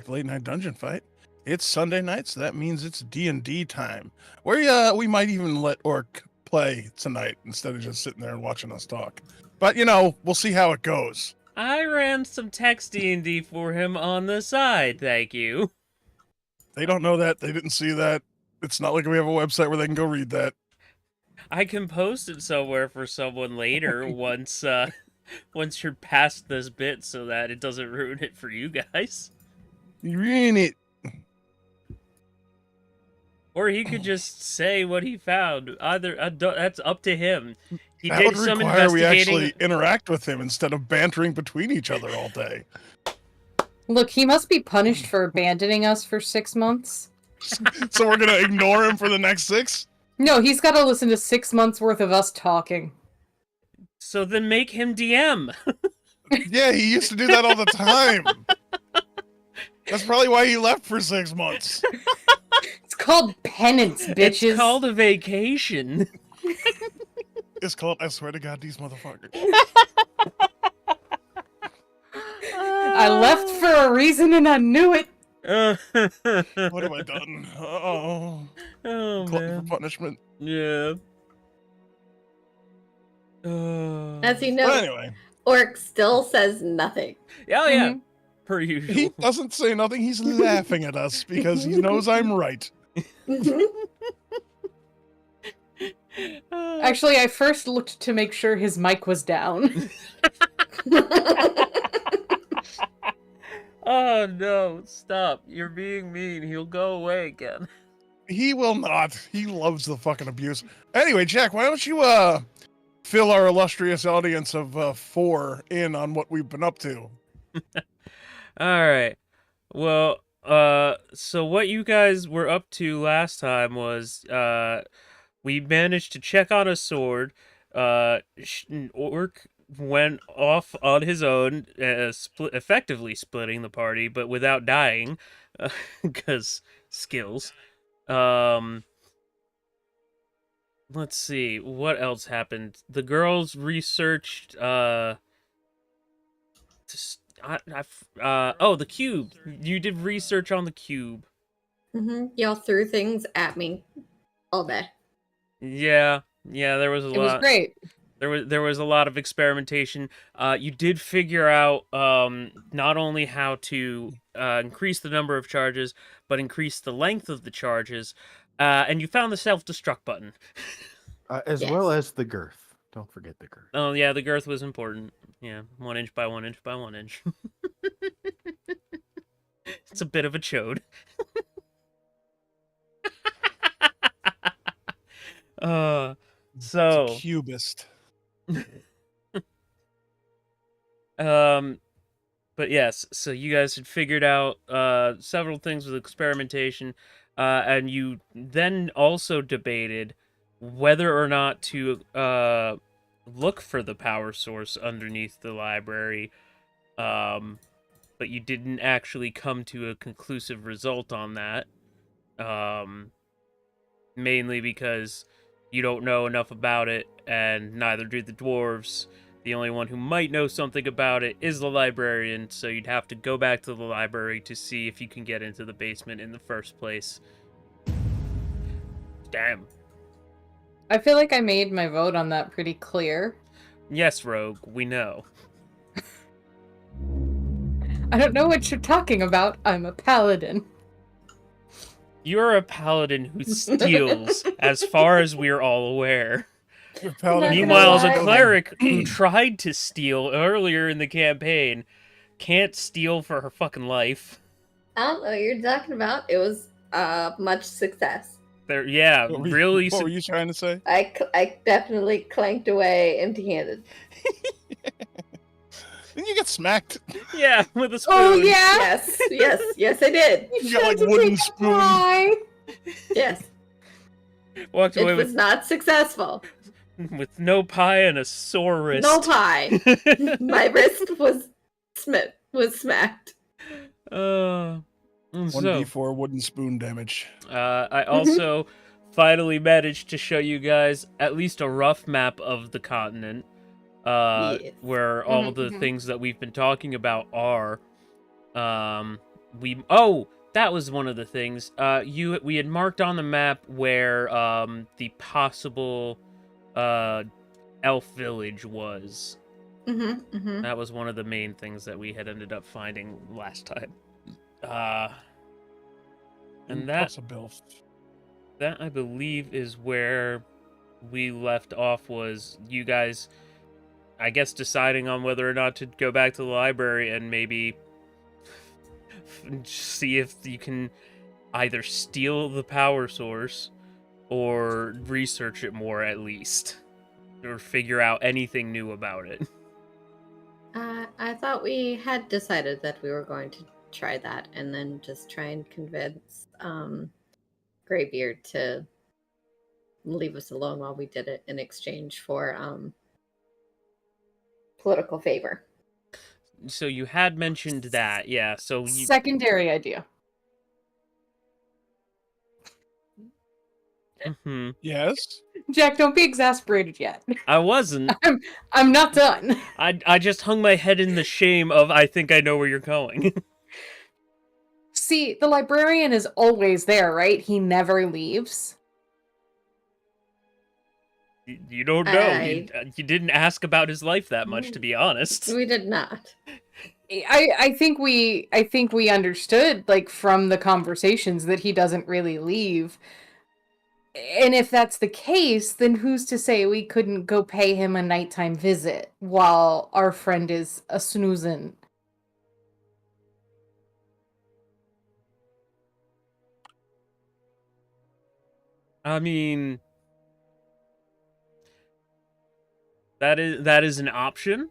Late night dungeon fight. It's Sunday night, so that means it's D&D time. We might even let Orc play tonight instead of just sitting there and watching us talk. But we'll see how it goes. I ran some text D&D for him on the side, thank you. They don't know that. They didn't see that. It's not like we have a website where they can go read that. I can post it somewhere for someone later once you're past this bit so that it doesn't ruin it for you guys. You ruin it. Or he could just say what he found. Either that's up to him. He That did would some require we investigating. actually interact with him instead of bantering between each other all day. Look, he must be punished for abandoning us for 6 months. So we're gonna ignore him for the next 6? No, he's got to listen to 6 months worth of us talking. So then make him DM. Yeah, he used to do that all the time. That's probably why he left for 6 months. It's called penance, bitches. It's called a vacation. It's called, I swear to God, these motherfuckers. I left for a reason and I knew it. What have I done? Oh man. For punishment. Yeah. As you know, But anyway, Orc still says nothing. Oh yeah. Per usual. he doesn't say nothing. He's laughing at us because he knows I'm right. Actually, I first looked to make sure his mic was down. Oh no, stop. You're being mean. He'll go away again. He will not. He loves the fucking abuse. Anyway, Jack, why don't you fill our illustrious audience of 4 in on what we've been up to? Alright. Well, so what you guys were up to last time was, we managed to check on a sword. Orc went off on his own, effectively splitting the party, but without dying, because skills. Let's see, what else happened? The girls researched, the cube. You did research on the cube. Y'all threw things at me all day. Yeah, there was a lot. It was great. There was a lot of experimentation. You did figure out not only how to increase the number of charges, but increase the length of the charges, and you found the self-destruct button. As well as the girth. Don't forget the girth. Oh yeah, the girth was important. Yeah, 1 inch by 1 inch by 1 inch. It's a bit of a chode. So It's a cubist. But yes, so you guys had figured out several things with experimentation, and you then also debated whether or not to look for the power source underneath the library, but you didn't actually come to a conclusive result on that, mainly because you don't know enough about it, and neither do the dwarves. The only one who might know something about it is the librarian, so you'd have to go back to the library to see if you can get into the basement in the first place. Damn. I feel like I made my vote on that pretty clear. Yes, Rogue, we know. I don't know what you're talking about. I'm a paladin. You're a paladin who steals, as far as we're all aware. Meanwhile, a cleric who tried to steal earlier in the campaign can't steal for her fucking life. I don't know what you're talking about. It was much success. Yeah, really. What were you trying to say? I definitely clanked away empty-handed. Didn't you get smacked? Yeah, with a spoon. Oh yeah. Yes, I did. You got like wooden spoon. Yes. Walked away It was not successful. with no pie and a sore wrist. No pie. My wrist was smacked. 1d4 wooden spoon damage. I also finally managed to show you guys at least a rough map of the continent, where all the things that we've been talking about are. that was one of the things. We had marked on the map where the possible elf village was. That was one of the main things that we had ended up finding last time. And that I believe is where we left off, was you guys, I guess, deciding on whether or not to go back to the library and maybe see if you can either steal the power source or research it more, at least, or figure out anything new about it. I thought we had decided that we were going to try that and then just try and convince Greybeard to leave us alone while we did it in exchange for political favor. So you had mentioned that, yeah. So you... Secondary idea. Mm-hmm. Yes? Jack, don't be exasperated yet. I wasn't. I'm not done. I just hung my head in the shame of, I think I know where you're going. See, the librarian is always there, right? He never leaves. You don't know. You didn't ask about his life that much, to be honest. We did not. I think we understood, like, from the conversations that he doesn't really leave. And if that's the case, then who's to say we couldn't go pay him a nighttime visit while our friend is a snoozing? I mean, that is an option.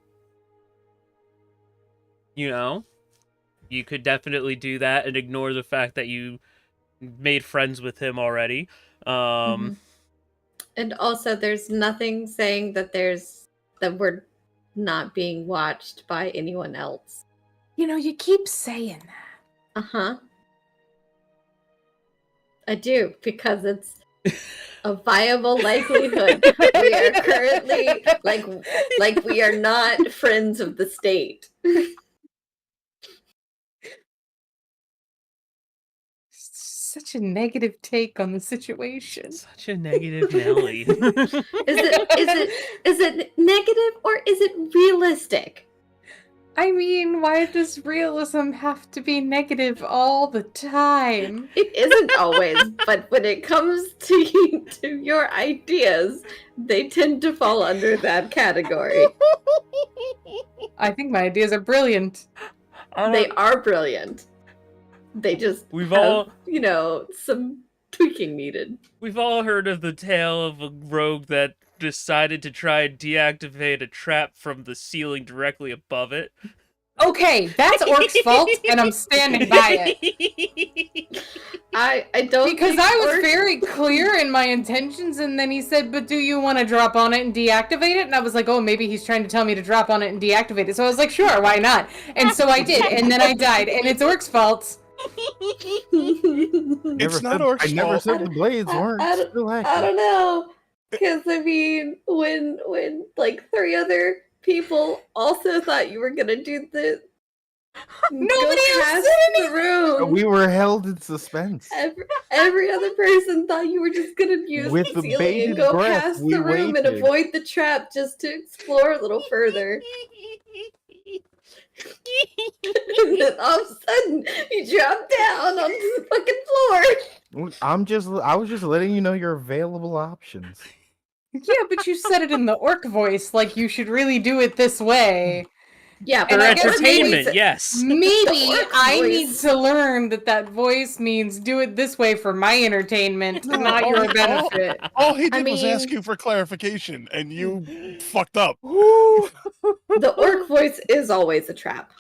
You know, you could definitely do that and ignore the fact that you made friends with him already. And also, there's nothing saying that we're not being watched by anyone else. You know, you keep saying that. Uh-huh. I do, because it's a viable likelihood. We are currently like we are not friends of the state. Such a negative take on the situation. Such a negative Nelly. Is it negative or is it realistic? I mean, why does realism have to be negative all the time? It isn't always, but when it comes to your ideas, they tend to fall under that category. I think my ideas are brilliant. They are brilliant. They just have, some tweaking needed. We've all heard of the tale of a rogue that decided to try and deactivate a trap from the ceiling directly above it. Okay, that's Orc's fault, and I'm standing by it. I don't because I was very clear in my intentions, and then he said, "But do you want to drop on it and deactivate it?" And I was like, "Oh, maybe he's trying to tell me to drop on it and deactivate it." So I was like, "Sure, why not?" And so I did, and then I died, and it's Orc's fault. It's not Orc's fault. I never said the blades weren't. I don't know, because I mean, when like 3 other people also thought you were gonna do the nobody else the room. We were held in suspense. Every other person thought you were just gonna use With the the ceiling bated and go breath, past we the room and waited. avoid the trap just to explore a little further. And then all of a sudden, you drop down onto the fucking floor. I was just letting you know your available options. Yeah, but you said it in the orc voice, like you should really do it this way. Yeah, For but I guess entertainment, yes. Maybe orc I voice. need to learn that voice means do it this way for my entertainment, No, not your benefit. All he did was mean- ask you for clarification, and you fucked up. The orc voice is always a trap.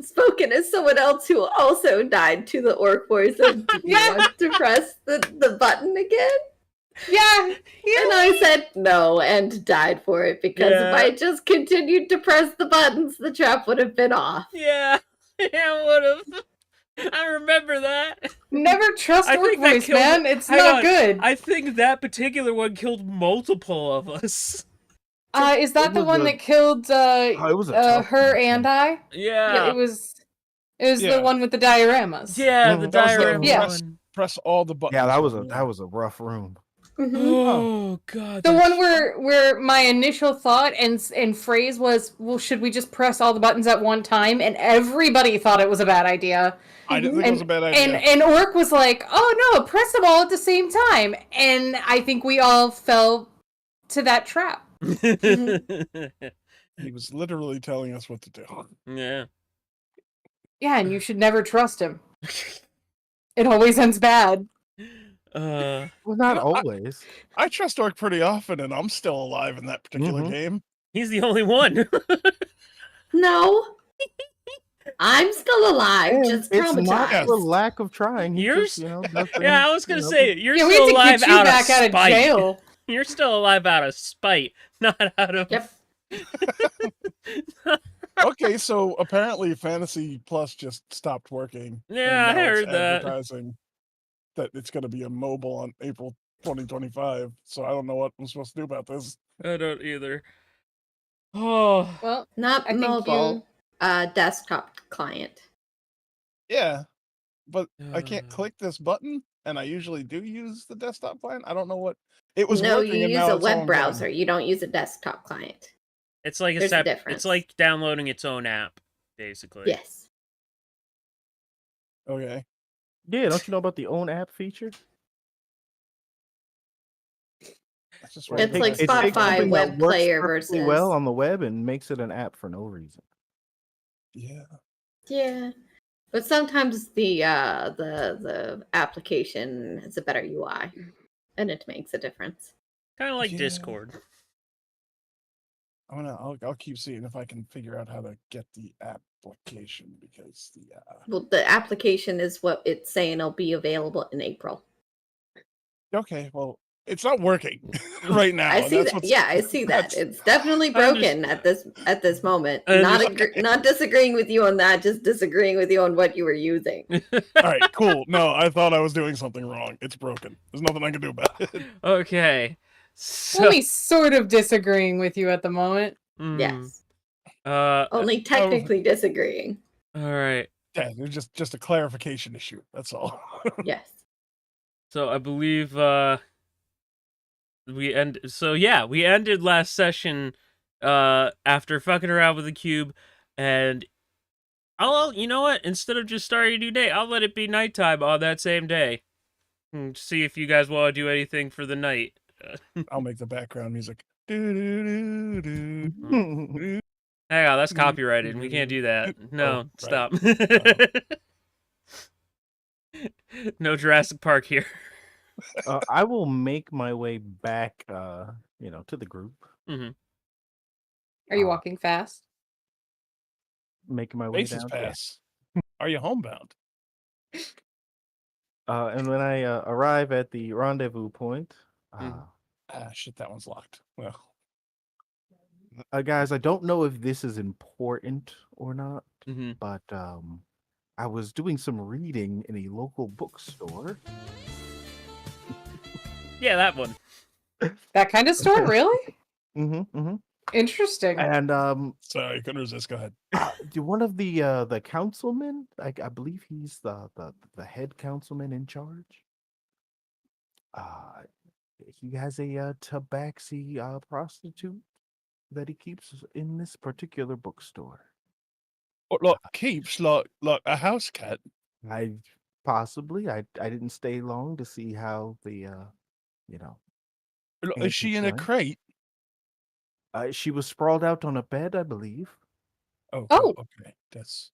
Spoken as someone else who also died to the orc voice. And do you want to press the button again? Yeah. And I said no and died for it because if I just continued to press the buttons, the trap would have been off. Yeah, would have. I remember that. Never trust I orc think that voice, killed- man. It's hang not on. good. I think that particular one killed multiple of us. Is that It the was one a- that killed it was a tough her one. and I? Yeah. It was. It was the one with the dioramas. Yeah, the That was the diorama press- one. Press all the buttons. Yeah, that was one. a rough room. Mhm. Oh god. The that's- one where my initial thought and phrase was, well, should we just press all the buttons at one time? And everybody thought it was a bad idea. I didn't think it was a bad idea. And Orc was like, oh no, press them all at the same time. And I think we all fell to that trap. He was literally telling us what to do. Yeah. Yeah, and you should never trust him. It always ends bad. Well, not always. I trust Orc pretty often, and I'm still alive in that particular Mhm. game. He's the only one. No. I'm still alive, And just it's not traumatized. for lack of trying. He You're just, does Yeah, I things, was gonna say you're Yeah, we still had to alive get you out of back out of spite. jail. You're still alive out of spite, not out of. Yep. Okay, so apparently Fantasy Plus just stopped working. Yeah, and I now it's heard that. advertising that it's going to be a mobile on April 2025. So I don't know what I'm supposed to do about this. I don't either. Oh, Well, Not I think mobile, desktop client. Yeah, but I can't click this button, and I usually do use the desktop client. I don't know what it was. No, working, you and use now a it's all web browser. gone. You don't use a desktop client. it's like There's a It's difference. like downloading its own app, basically. Yes. Okay. Yeah, don't you know about the own app feature? That's just It's right. like It takes Spotify something that web works player perfectly versus. well on the web and makes it an app for no reason. Yeah. Yeah. But sometimes the application has a better UI, and it makes a difference. Kind of like Yeah. Discord. I'll keep seeing if I can figure out how to get the application because the Well, the application is what it's saying it'll be available in April. okay, well, it's not working right now. I and see that's that. what's- Yeah, I see that. that's- It's definitely broken at this moment. I Not disagreeing with you on that, just disagreeing with you on what you were using. All right, cool. No, I thought I was doing something wrong. It's broken. There's nothing I can do about it. Okay. So, only sort of disagreeing with you at the moment. Yes. All Only technically disagreeing. right. Yeah, there's just a clarification issue. That's all. Yes. So I believe we ended last session after fucking around with the cube, and you know what? Instead of just starting a new day, I'll let it be nighttime on that same day. And see if you guys want to do anything for the night. I'll make the background music. Do-do-do-do. Hang on, that's copyrighted. We can't do that. No, right. stop. No Jurassic Park here. I will make my way back, to the group. Are you walking fast? Making my way Faces down. pass. Are you homebound? And when I arrive at the rendezvous point, Shit, that one's locked. Well, guys, I don't know if this is important or not, Mm-hmm. but I was doing some reading in a local bookstore. Yeah, that one. That kind of store, really? Mm-hmm. Interesting. And sorry, couldn't resist. Go ahead. one of the councilmen, I believe he's the head councilman in charge. He has a tabaxi prostitute that he keeps in this particular bookstore. Like keeps like a house cat. I didn't stay long to see how the Is she in a Antics, crate? she was sprawled out on a bed, I believe. Oh, Oh. okay. That's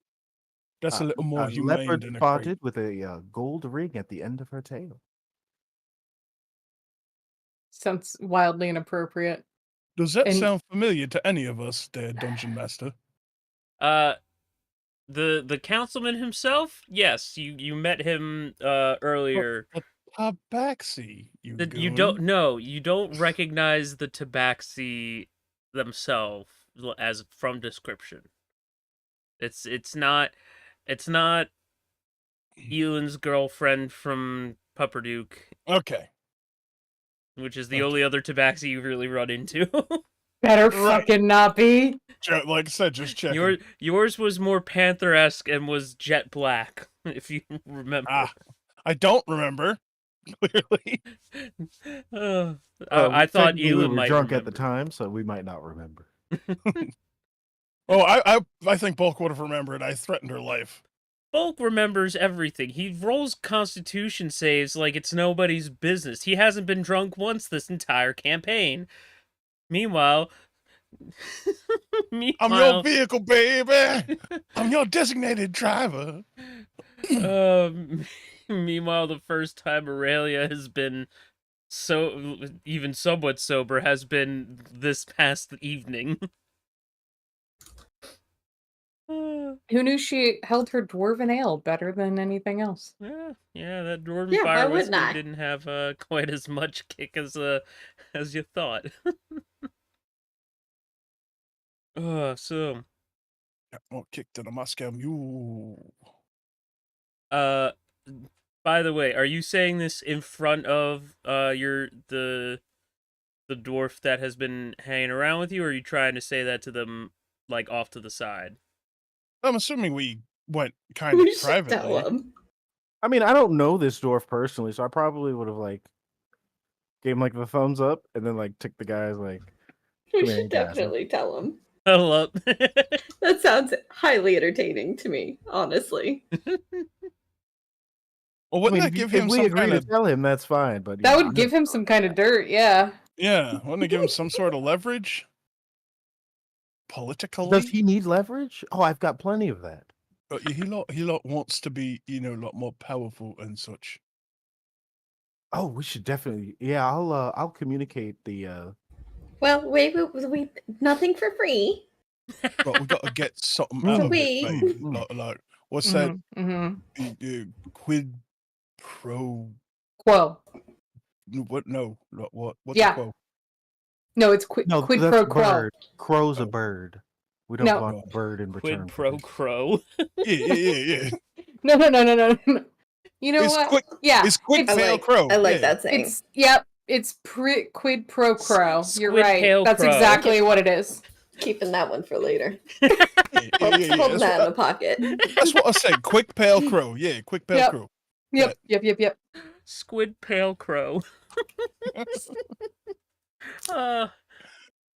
a little more a humane leopard than a spotted crate. with a gold ring at the end of her tail. Sounds wildly inappropriate. Does that And- sound familiar to any of us, there, Dungeon Master? The councilman himself? Yes, you met him earlier. Tabaxi, you You don't recognize the tabaxi themselves as from description. It's not Ewan's girlfriend from Pupperduke, Okay. which is the only other tabaxi you really run into. Better Right. fucking not be. Like I said, just checking. Yours was more Panther-esque and was jet black, if you remember. I don't remember. Clearly. I thought technically we Elam were might drunk remember. at the time, so we might not remember. Oh, I think Bulk would have remembered. I threatened her life. Bulk remembers everything. He rolls Constitution saves like it's nobody's business. He hasn't been drunk once this entire campaign. Meanwhile, I'm your vehicle, baby. I'm your designated driver. Meanwhile, the first time Aurelia has been even somewhat sober has been this past evening. Who knew she held her dwarven ale better than anything else? Yeah, that Dwarven Yeah, why Fire wouldn't whiskey I? didn't have quite as much kick as you thought. So Oh, kicked in a Moscow mule. by the way, are you saying this in front of the dwarf that has been hanging around with you, or are you trying to say that to them like off to the side? I'm assuming we went kind of We should tell privately. him. I mean, I don't know this dwarf personally, so I probably would have like gave him like the thumbs up and then like took the guys like. We Come here, should guys. definitely tell him. Huddle up. That sounds highly entertaining to me, honestly. Well, I wouldn't mean, that if, give if him we some agree kind to of tell him, that's fine. But That yeah, would I'm give him some kind of dirt, yeah. Wouldn't it give him some sort of leverage? Politically? Does he need leverage? Oh, I've got plenty of that. He wants to be, a lot more powerful and such. Oh, we should definitely. Yeah, I'll communicate the. Well, wait, nothing for free. But we got to get something Mm. out So of we- it, mate. Like what's that? Mm-hmm. Quid pro? Quo. What? No. What? What's Yeah. a quo? No, it's quid No, pro that's quo. bird. Crow's a Oh. bird. We don't No. want a bird in return. Quid pro quo. Yeah. No. You know It's what? quick. Yeah. It's quick fail crow. I like yeah. that saying. It's quid pro quo. You're Squid right. tail That's crow. exactly what it is. Keeping that one for later. Yeah. Holding That's that in the what, pocket. that's what I said. Quick pale crow. Yeah, quick pale Yep. crow. Yep. Squid pale crow.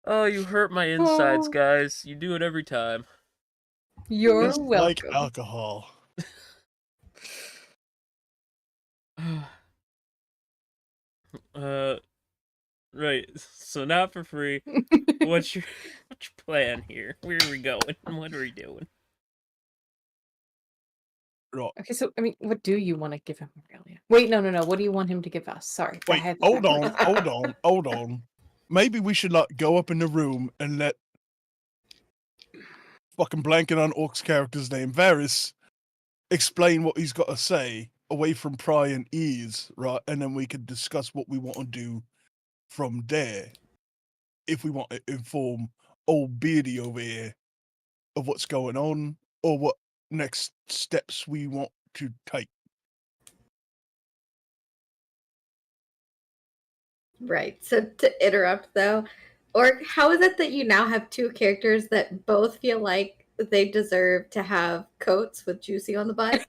Oh, you hurt my insides, Oh. guys. You do it every time. You're Just welcome. like alcohol. Right. So not for free. What's your plan here? Where are we going? What are we doing? Right. Okay, so I mean, what do you want to give him, Aurelia? Wait, no. What do you want him to give us? Sorry. I Wait, had hold backwards. on. Maybe we should like go up in the room and let fucking blanking on Orc's character's name, Varys, explain what he's got to say away from prying ears, right? And then we could discuss what we want to do from there. If we want to inform old Beardy over here of what's going on or what next steps we want to take. Right. So to interrupt though, or how is it that you now have two characters that both feel like they deserve to have coats with juicy on the butt?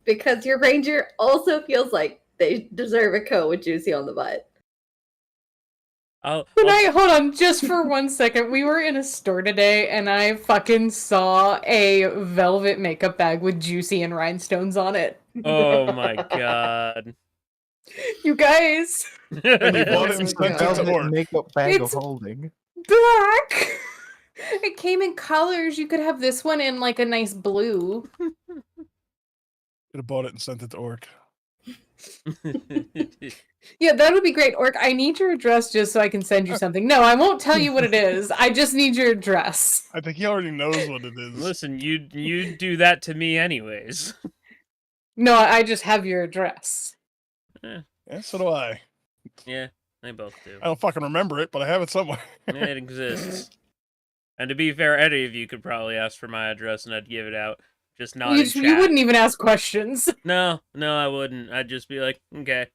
Because your ranger also feels like they deserve a coat with juicy on the butt. I'll Hold on, just for 1 second. We were in a store today, and I fucking saw a velvet makeup bag with juicy and rhinestones on it. Oh my god. You guys, And he bought it Oh and my sent it God. to Orc. makeup bag It's- of holding. black. It came in colors. You could have this one in like a nice blue. Could have bought it and sent it to Orc. Yeah, that would be great. Orc, I need your address just so I can send you something. No, I won't tell you what it is. I just need your address. I think he already knows what it is. Listen, you do that to me anyways. No, I just have your address. Yeah, so do I. Yeah, they both do. I don't fucking remember it, but I have it somewhere. It exists. And to be fair, any of you could probably ask for my address and I'd give it out. Just not in chat. You wouldn't even ask questions. No, I wouldn't. I'd just be like, okay,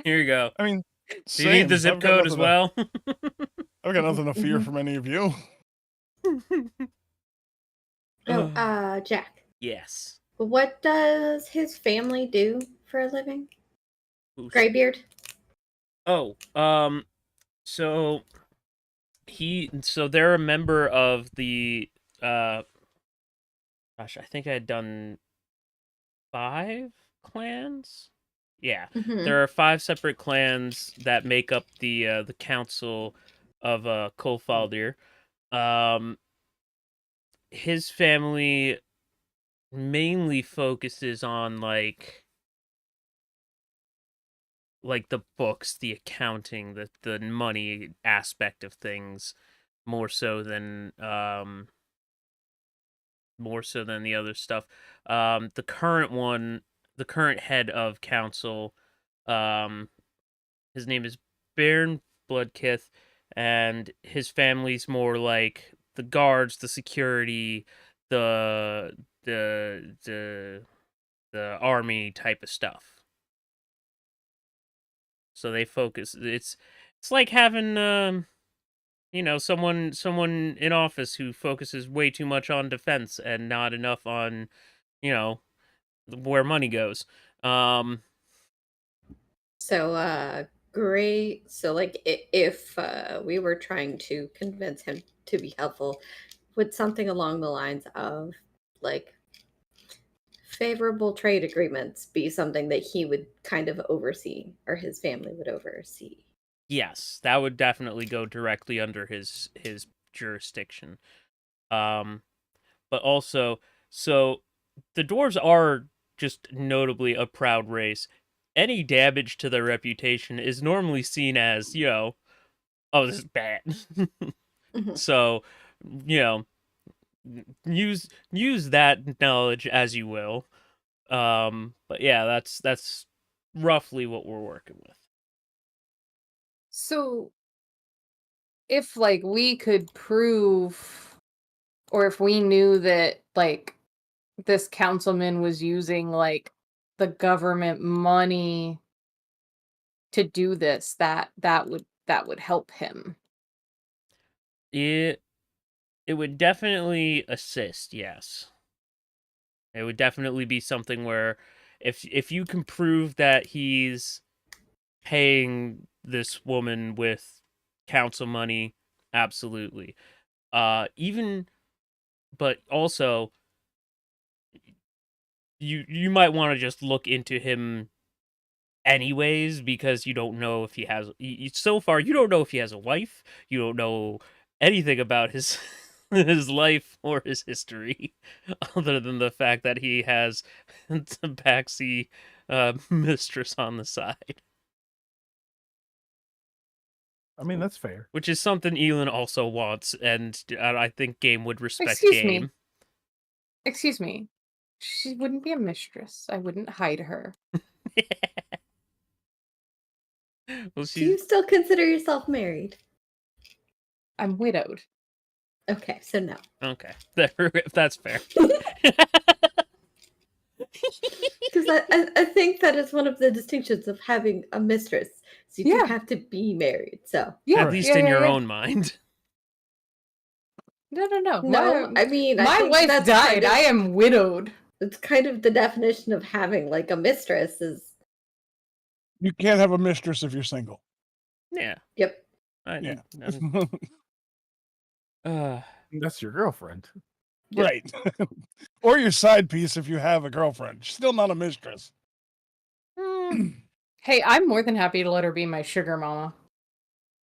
here you go. I mean, Do you need the Same. zip code as well? I've got nothing to fear from any of you. Oh, Jack. Yes. What does his family do for a living? Who's- Graybeard? Oh, so they're a member of the gosh, I think I had done 5 clans. Yeah, Mhm. there are 5 separate clans that make up the council of Kolfaldir. His family mainly focuses on like the books, the accounting, the money aspect of things, more so than the other stuff. The current head of council, um, his name is Baron Bloodkith, and his family's more like the guards, the security, the the the the army type of stuff. So they focus. It's like having someone in office who focuses way too much on defense and not enough on you know where money goes. So, great. So, like, if we were trying to convince him to be helpful, would something along the lines of, like, favorable trade agreements be something that he would kind of oversee or his family would oversee? Yes, that would definitely go directly under his jurisdiction. Um, but also, so the dwarves are just notably a proud race. Any damage to their reputation is normally seen as, oh, this is bad. Mhm. So, you know, use that knowledge as you will. But yeah, that's roughly what we're working with. So if like we could prove, or if we knew that like this councilman was using like the government money to do this, that would help him. It would definitely assist, yes. It would definitely be something where if you can prove that he's paying this woman with council money, absolutely. Even but also you might want to just look into him anyways because you don't know if he has so far you don't know if he has a wife, you don't know anything about his his life or his history other than the fact that he has a backseat mistress on the side, I mean, that's fair. which is something Elon also wants, and I think game would respect Excuse me. game. Excuse me. She wouldn't be a mistress. I wouldn't hide her. Well, Do you still consider yourself married? I'm widowed. Okay, so no. okay. If that's fair. Because I think that is one of the distinctions of having a mistress. So you do Yeah. have to be married. So Yeah, At least yeah, in yeah, your yeah. own mind. No. no, I mean I My think wife that's died. kind of, I am widowed. it's kind of the definition of having like a mistress is You can't have a mistress if you're single. Yeah. yep. Yeah. That's your girlfriend. Right. Or your side piece if you have a girlfriend. She's still not a mistress. Hey, I'm more than happy to let her be my sugar mama.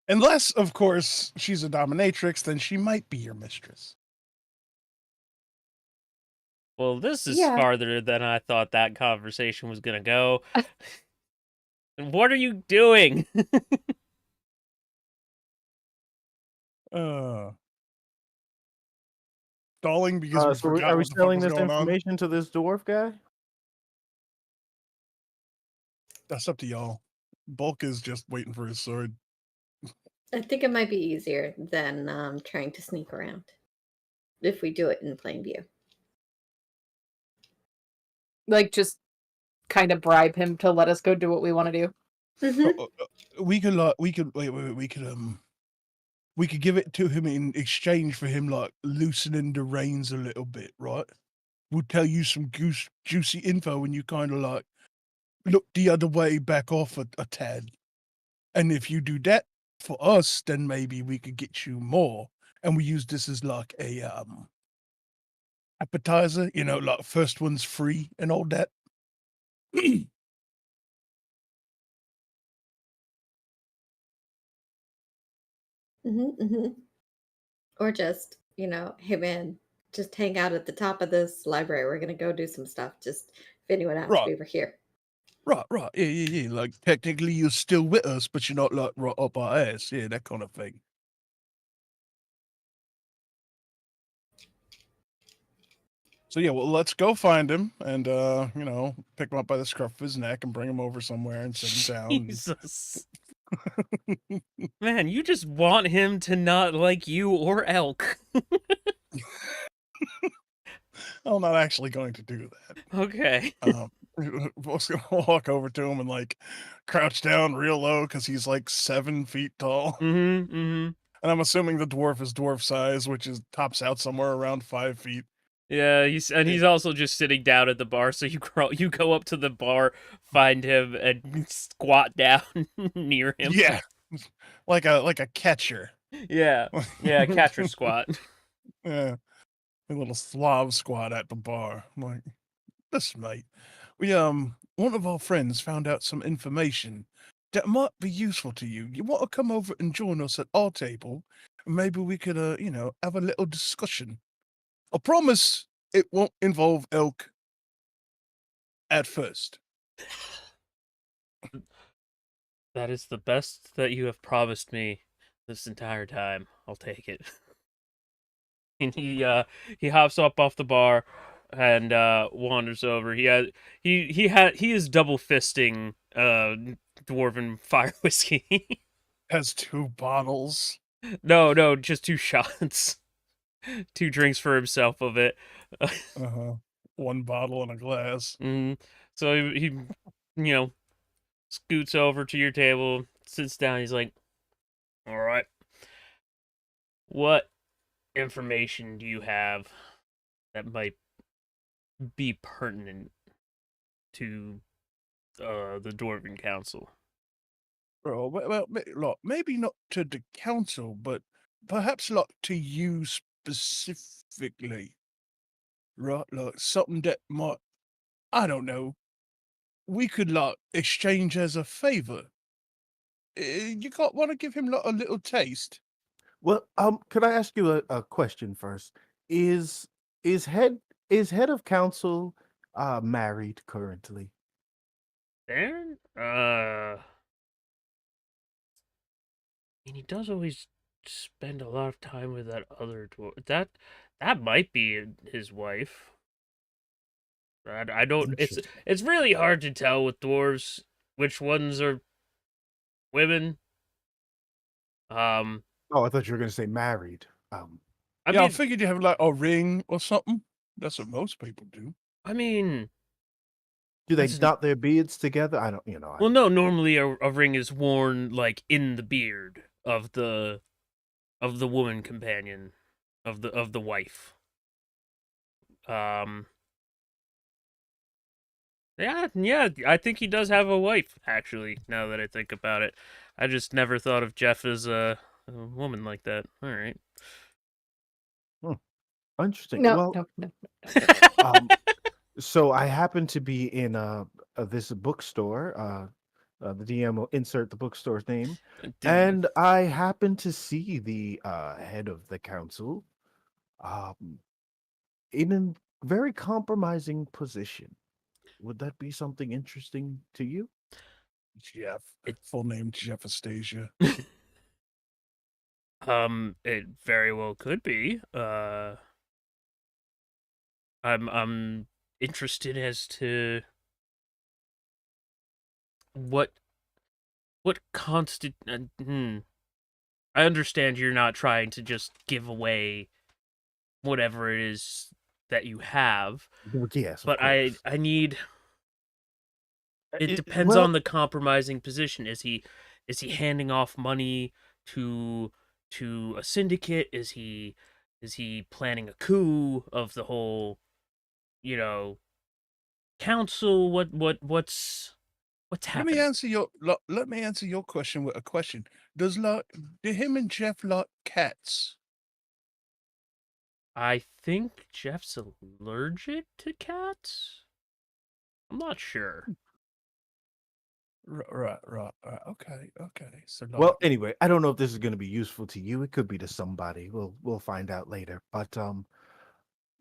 Unless, of course, she's a dominatrix, then she might be your mistress. Well, this is Yeah. farther than I thought that conversation was gonna go. What are you doing? Stalling because we So forgot are we what the fuck selling was this going on. information to this dwarf guy? That's up to y'all. Bulk is just waiting for his sword. I think it might be easier than trying to sneak around if we do it in plain view. Like, just kind of bribe him to let us go do what we want to do. Mhm. We could like wait, we could give it to him in exchange for him like loosening the reins a little bit, right? We'll tell you some juicy info when you kind of like look the other way, back off a tad. And if you do that for us, then maybe we could get you more. And we use this as like a appetizer, like first one's free and all that. Or just, hey man, just hang out at the top of this library. We're gonna go do some stuff. Just if anyone asks, Right, we were here. right. Yeah. Like technically you're still with us, but you're not like right up our ass. Yeah, that kind of thing. So yeah, well, let's go find him and pick him up by the scruff of his neck and bring him over somewhere and sit him down. Jesus. Man, you just want him to not like you or Elk. I'm not actually going to do that. Okay. Bo's gonna walk over to him and like crouch down real low because he's like 7 feet tall. And I'm assuming the dwarf is dwarf size, which is tops out somewhere around 5 feet. Yeah, he's also just sitting down at the bar, so you go up to the bar, find him, and squat down near him. Yeah, like a catcher. Yeah, catcher squat. Yeah, a little Slav squat at the bar. I'm like, listen, mate, one of our friends found out some information that might be useful to you. You want to come over and join us at our table, and maybe we could, have a little discussion. I promise it won't involve elk at first. That is the best that you have promised me this entire time. I'll take it. And he hops up off the bar and wanders over. He is double fisting dwarven fire whiskey. Has 2 bottles. No, just 2 shots. 2 drinks for himself of it. 1 bottle and a glass. So he scoots over to your table, sits down. He's like, "All right, what information do you have that might be pertinent to the Dwarven Council?" Well, look, maybe not to the council, but perhaps like to you specifically, right? Like something that might, I don't know, we could like exchange as a favor. You got want to give him like a little taste? Well, could I ask you a question first? Is is head is head of council married currently? Aaron? And he does always spend a lot of time with that other dwarf. That might be his wife. I don't. Interesting. It's really hard to tell with dwarves which ones are women. Oh, I thought you were going to say married. I figured you have like a ring or something. That's what most people do. I mean, Do they That's- dot their beards together? I don't, well, no. Normally, a ring is worn like in the beard of the woman companion of the wife. Yeah. I think he does have a wife. Actually, now that I think about it, I just never thought of Jeff as a woman like that. All right. Interesting. No, Well, no. so I happen to be in this bookstore. The DM will insert the bookstore's name, and I happen to see the head of the council in a very compromising position. Would that be something interesting to you? Jeff, full name Jeff Astasia. It very well could be. I'm interested as to what constant. I understand you're not trying to just give away whatever it is that you have, Yes, of but course. I need It depends on the compromising position. Is he handing off money to a syndicate? Is he planning a coup of the whole, council? What's Let me happening? answer your question with a question. Do him and Jeff like cats? I think Jeff's allergic to cats. I'm not sure. Right. Okay. So Well, anyway, I don't know if this is going to be useful to you. It could be to somebody. We'll find out later. But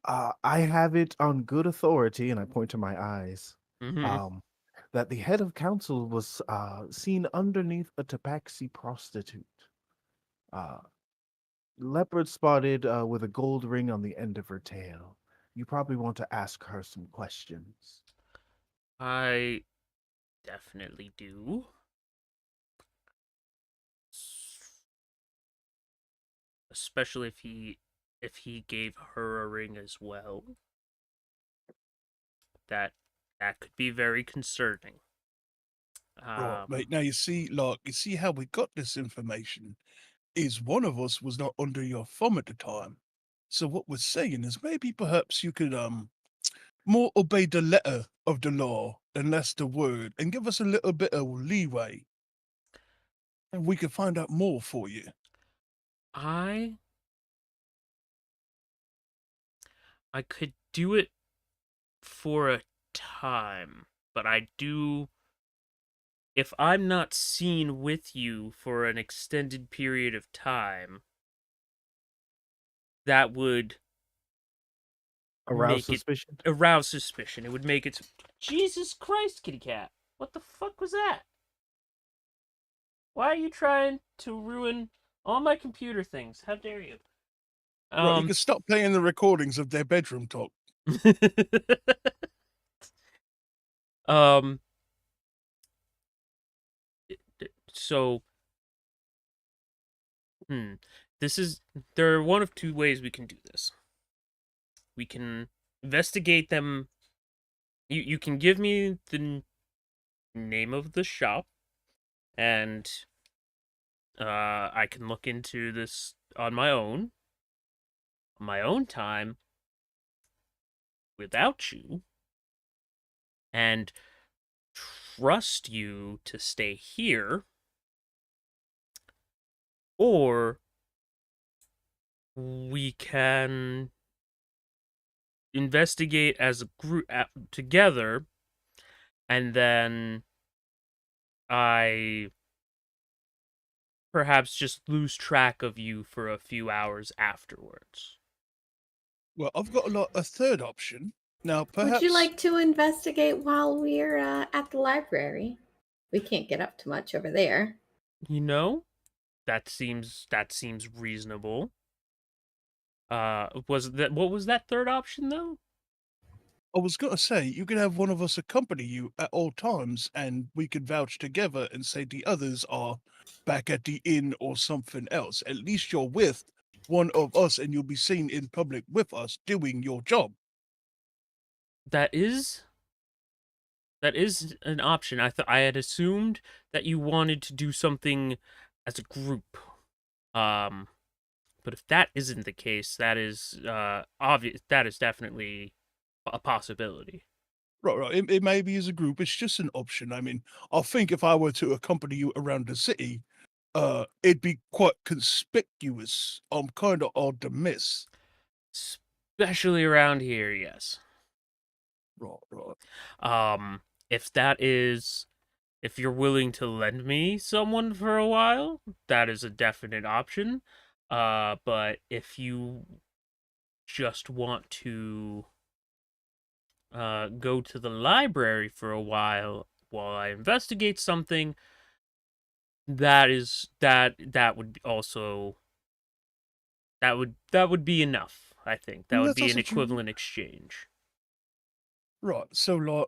I have it on good authority, and I point to my eyes, Hmm. um, that the head of council was seen underneath a tabaxi prostitute, uh, leopard spotted with a gold ring on the end of her tail. You probably want to ask her some questions. I definitely do. Especially if he gave her a ring as well. That could be very concerning. right, Um, mate. Now you see how we got this information is one of us was not under your thumb at the time. So what we're saying is maybe perhaps you could more obey the letter of the law and less the word, and give us a little bit of leeway, and we can find out more for you. I could do it for a time, but I do. If I'm not seen with you for an extended period of time, that would Arouse make it suspicion? arouse suspicion. It would make it. Jesus Christ, kitty cat! What the fuck was that? Why are you trying to ruin all my computer things? How dare you? Right, you can stop playing the recordings of their bedroom talk. um. So, this is there are one of two ways we can do this. We can investigate them. You can give me the name of the shop, and I can look into this on my own time, without you, and trust you to stay here, or we can investigate as a group together, and then I perhaps just lose track of you for a few hours afterwards. Well, I've got a third option. Now, Would you perhaps like to investigate while we're at the library? We can't get up to much over there. You know, that seems reasonable. Was that what was that third option though? I was going to say you could have one of us accompany you at all times, and we could vouch together and say the others are back at the inn or something else. At least you're with one of us, and you'll be seen in public with us doing your job. That is an option. I had assumed that you wanted to do something as a group. But if that isn't the case, that is obvious. That is definitely a possibility. Right. It may be as a group. It's just an option. I mean, I think if I were to accompany you around the city, it'd be quite conspicuous. I'm kind of odd to miss. Especially around here, yes. Right. If that is, if you're willing to lend me someone for a while, that is a definite option. But if you just want to go to the library for a while I investigate something, that would also that would be enough. I think that would That's be an also true. equivalent exchange. Right. So, like,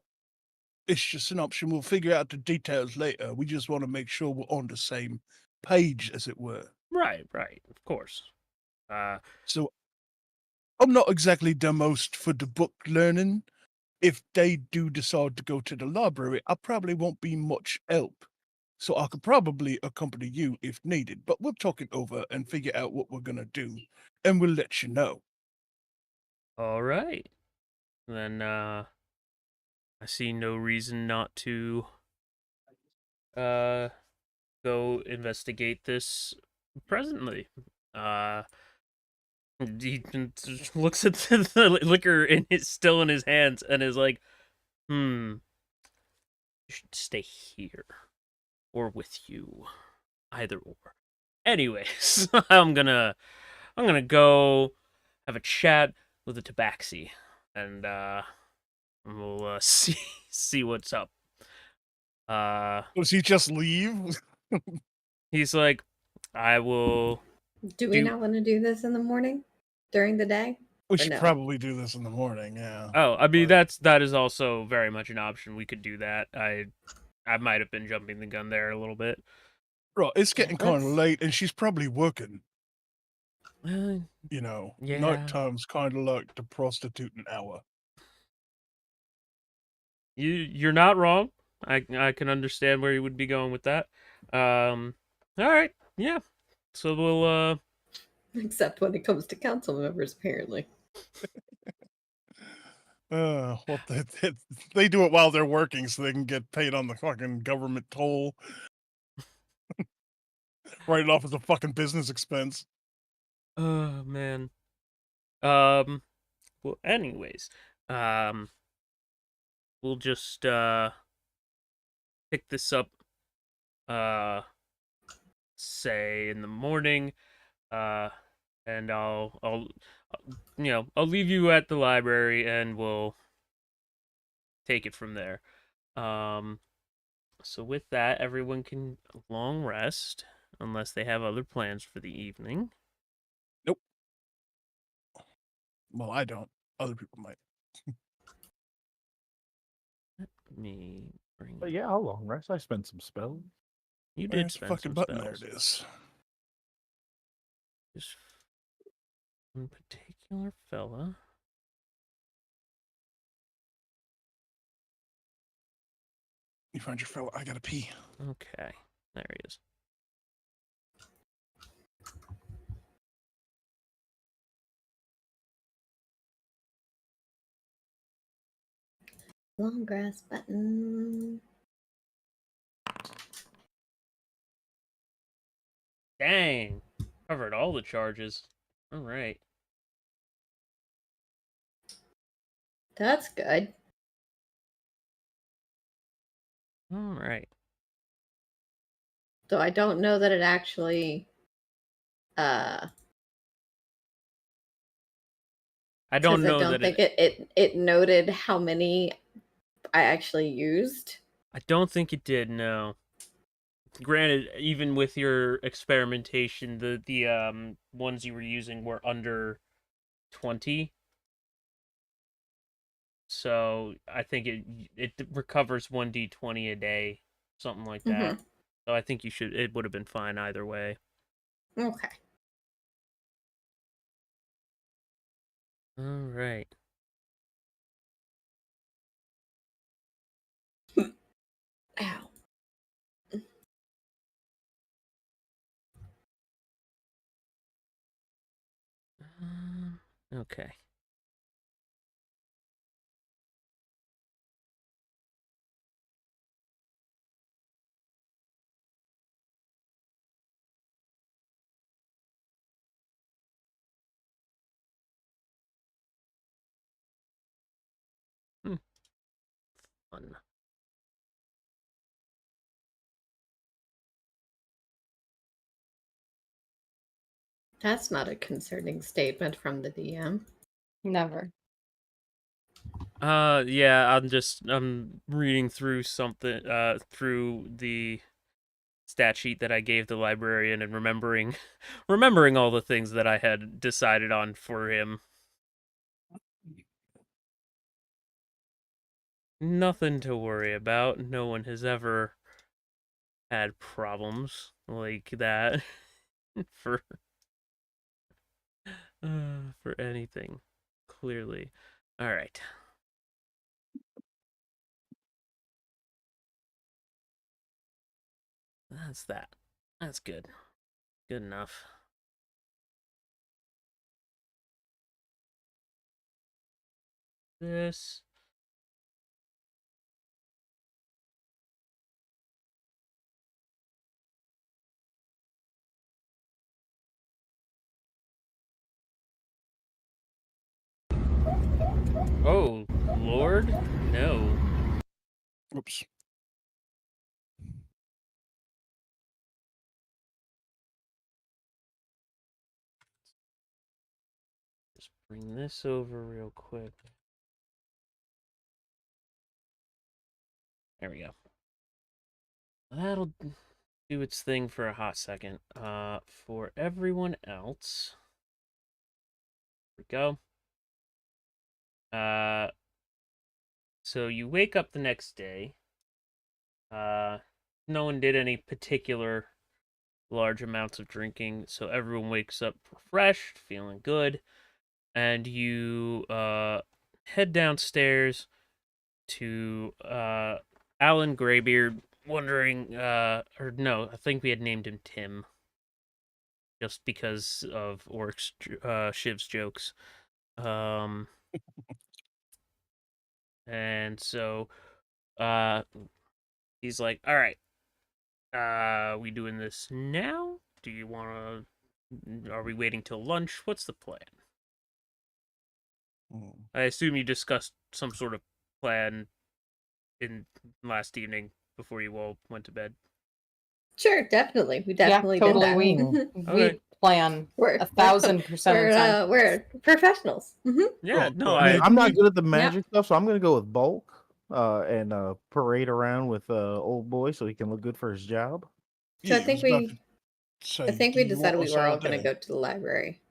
it's just an option. We'll figure out the details later. We just want to make sure we're on the same page, as it were. Right, of course. So, I'm not exactly the most for the book learning, if they do decide to go to the library, I probably won't be much help. So I could probably accompany you if needed, but we'll talk it over and figure out what we're gonna do, and we'll let you know. All right. Then I see no reason not to go investigate this presently. He just looks at the liquor still in his hands and is like, "You should stay here or with you, either or." Anyways, I'm gonna go have a chat with the tabaxi, and we'll see what's up. Does he just leave? He's like, I will. Do we Do- not want to do this in the morning? During the day? We Or should no? probably do this in the morning, yeah. Oh, I mean But- that is also very much an option. We could do that. I might have been jumping the gun there a little bit. Right, it's getting kind of let's- late, and she's probably working. Uh, You know, Yeah. nighttime's kind of like the prostitute hour. you're not wrong. I can understand where you would be going with that. All right, yeah. So we'll Except when it comes to council members, apparently. Well, they do it while they're working, so they can get paid on the fucking government toll. Write it off as a fucking business expense. Oh man. Well, anyways, we'll just pick this up say in the morning, and I'll I'll leave you at the library and we'll take it from there. So with that, everyone can long rest unless they have other plans for the evening. Well, I don't. Other people might. Let me bring. But yeah, I'll long rest. I spent some spells. You Where's did the spend fucking some button? spells. There it is. This one particular fella. You find your fellow. I gotta pee. Okay, there he is. Long grass button. Dang, covered all the charges. All right. That's good. All right. So I don't know that it actually I don't 'cause know I don't that think it noted how many I actually used. I don't think it did. No. Granted, even with your experimentation, the ones you were using were under 20. So I think it recovers 1d20 a day, something like that. So I think it would have been fine either way. Okay. All right. Ow. Okay. Fun. That's not a concerning statement from the DM. Never. Yeah, I'm reading through something through the stat sheet that I gave the librarian and remembering all the things that I had decided on for him. Nothing to worry about. No one has ever had problems like that for for anything. Clearly. All right. That's that. That's good. Good enough. This. Oh, Lord? No. Oops. Just bring this over real quick. There we go. That'll do its thing for a hot second. For everyone else, here we go. So you wake up the next day. No one did any particular large amounts of drinking, so everyone wakes up refreshed, feeling good, and you head downstairs to Alan Greybeard, wondering, or no, I think we had named him Tim, just because of Shiv's jokes. And so he's like, all right, we doing this now? Do you want to, are we waiting till lunch? What's the plan? I assume you discussed some sort of plan in last evening before you all went to bed. Sure, definitely. We definitely yeah, totally. did that. We Okay. plan We're 1,000% of the time. we're professionals. Yeah, Oh, no, cool. I I'm not good at the magic stuff, so I'm gonna go with bulk and parade around with old boy so he can look good for his job. So I Yeah, think was about we to say, I think do we you decided want we us were all going to day? go to the library.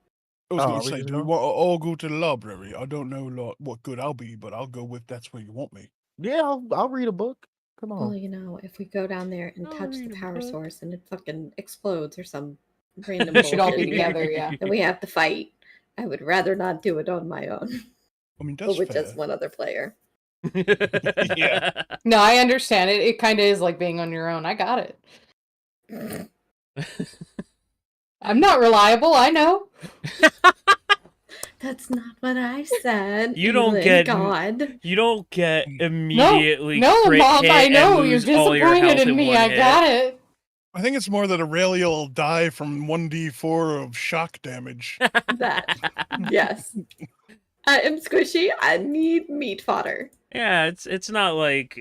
I was Oh, going are to we say, gonna do you go? want to all go to the library? I don't know what good I'll be, but I'll go with that's where you want me. Yeah, I'll read a book. Come Well, on. you know, if we go down there and I'll touch the read a power book. source and it fucking explodes or some random We should all be bullshit again, together, yeah. and we have to fight, I would rather not do it on my own, I mean, but that's with fair. just one other player. Yeah. No, I understand it. It kind of is like being on your own. I got it. I'm not reliable, I know. That's not what I said. You don't Elin, get God. You don't get No, immediately No, crit Mom, hit I know. and You're lose all your disappointed health in me. one I hit. got it. I think it's more that Aurelia will die from 1d4 of shock damage. That. Yes. I am squishy. I need meat fodder. Yeah, it's not like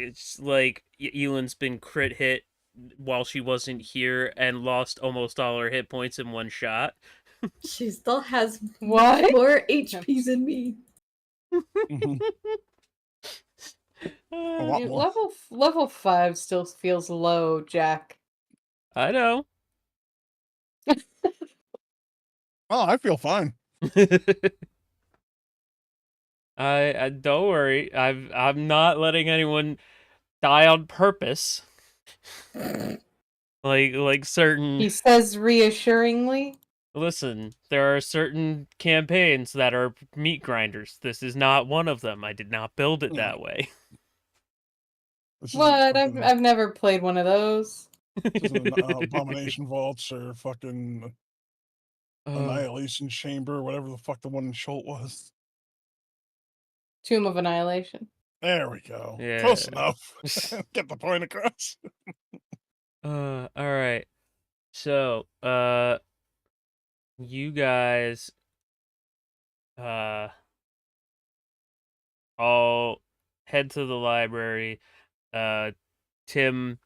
Elan's been crit hit while she wasn't here and lost almost all her hit points in one shot. She still has What? more HP than me. Mhm. A lot Dude, more. level 5 still feels low, Jack. I know. Oh, I feel fine. I don't worry. I'm not letting anyone die on purpose. Like certain He says reassuringly. Listen, there are certain campaigns that are meat grinders. This is not one of them. I did not build it that way. This What? isn't I've never played one of those. this isn't Abomination Vaults or fucking Annihilation Chamber, whatever the fuck the one in Schult was. Tomb of Annihilation. There we go. Yeah. Close enough. Get the point across. All right. So, you guys, all head to the library. Tim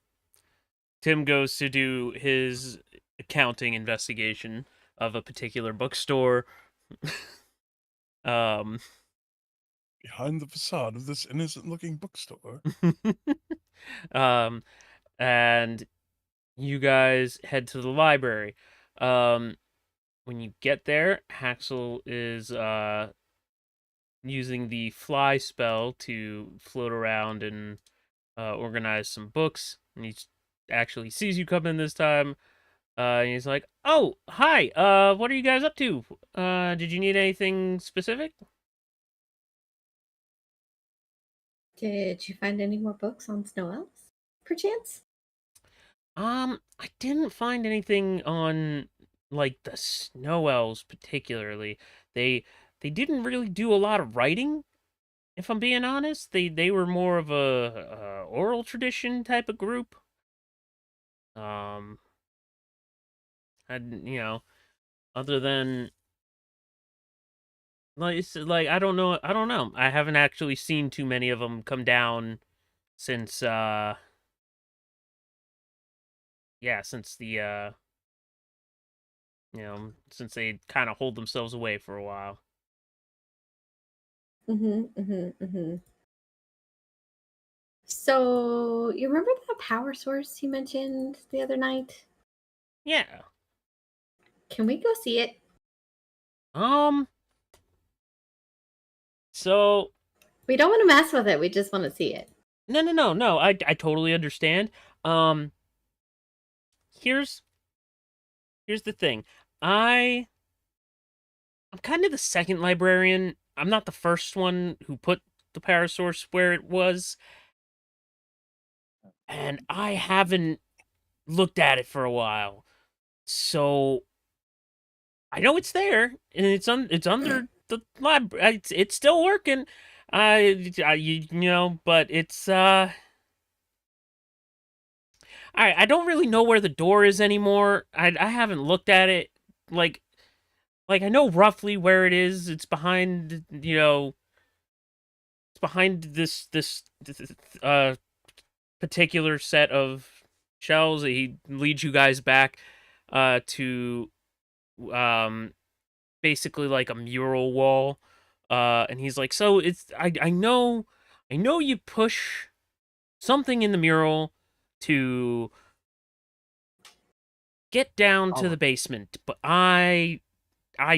goes to do his accounting investigation of a particular bookstore. Behind the facade of this innocent-looking bookstore. And you guys head to the library. When you get there, Haxel is using the fly spell to float around and organize some books. And he actually sees you come in this time. And he's like, "Oh, hi. What are you guys up to? Did you need anything specific?" Did you find any more books on Snow Elves, perchance? I didn't find anything on like the snow elves particularly. They didn't really do a lot of writing, if I'm being honest. They were more of a oral tradition type of group. Um, other than like I don't know. I haven't actually seen too many of them come down since since the since they kind of hold themselves away for a while. So, you remember that power source you mentioned the other night? Yeah. Can we go see it? So We don't want to mess with it. We just want to see it. no. I totally understand. Um, here's the thing. I'm kind of the second librarian. I'm not the first one who put the power source where it was, and I haven't looked at it for a while. So I know it's there, and it's under the library. It's still working. But it's I don't really know where the door is anymore. I haven't looked at it. Like I know roughly where it is. It's behind it's behind this particular set of shelves. He leads you guys back to basically like a mural wall. And he's like, "So it's I know you push something in the mural to get down to Oh, the basement, but I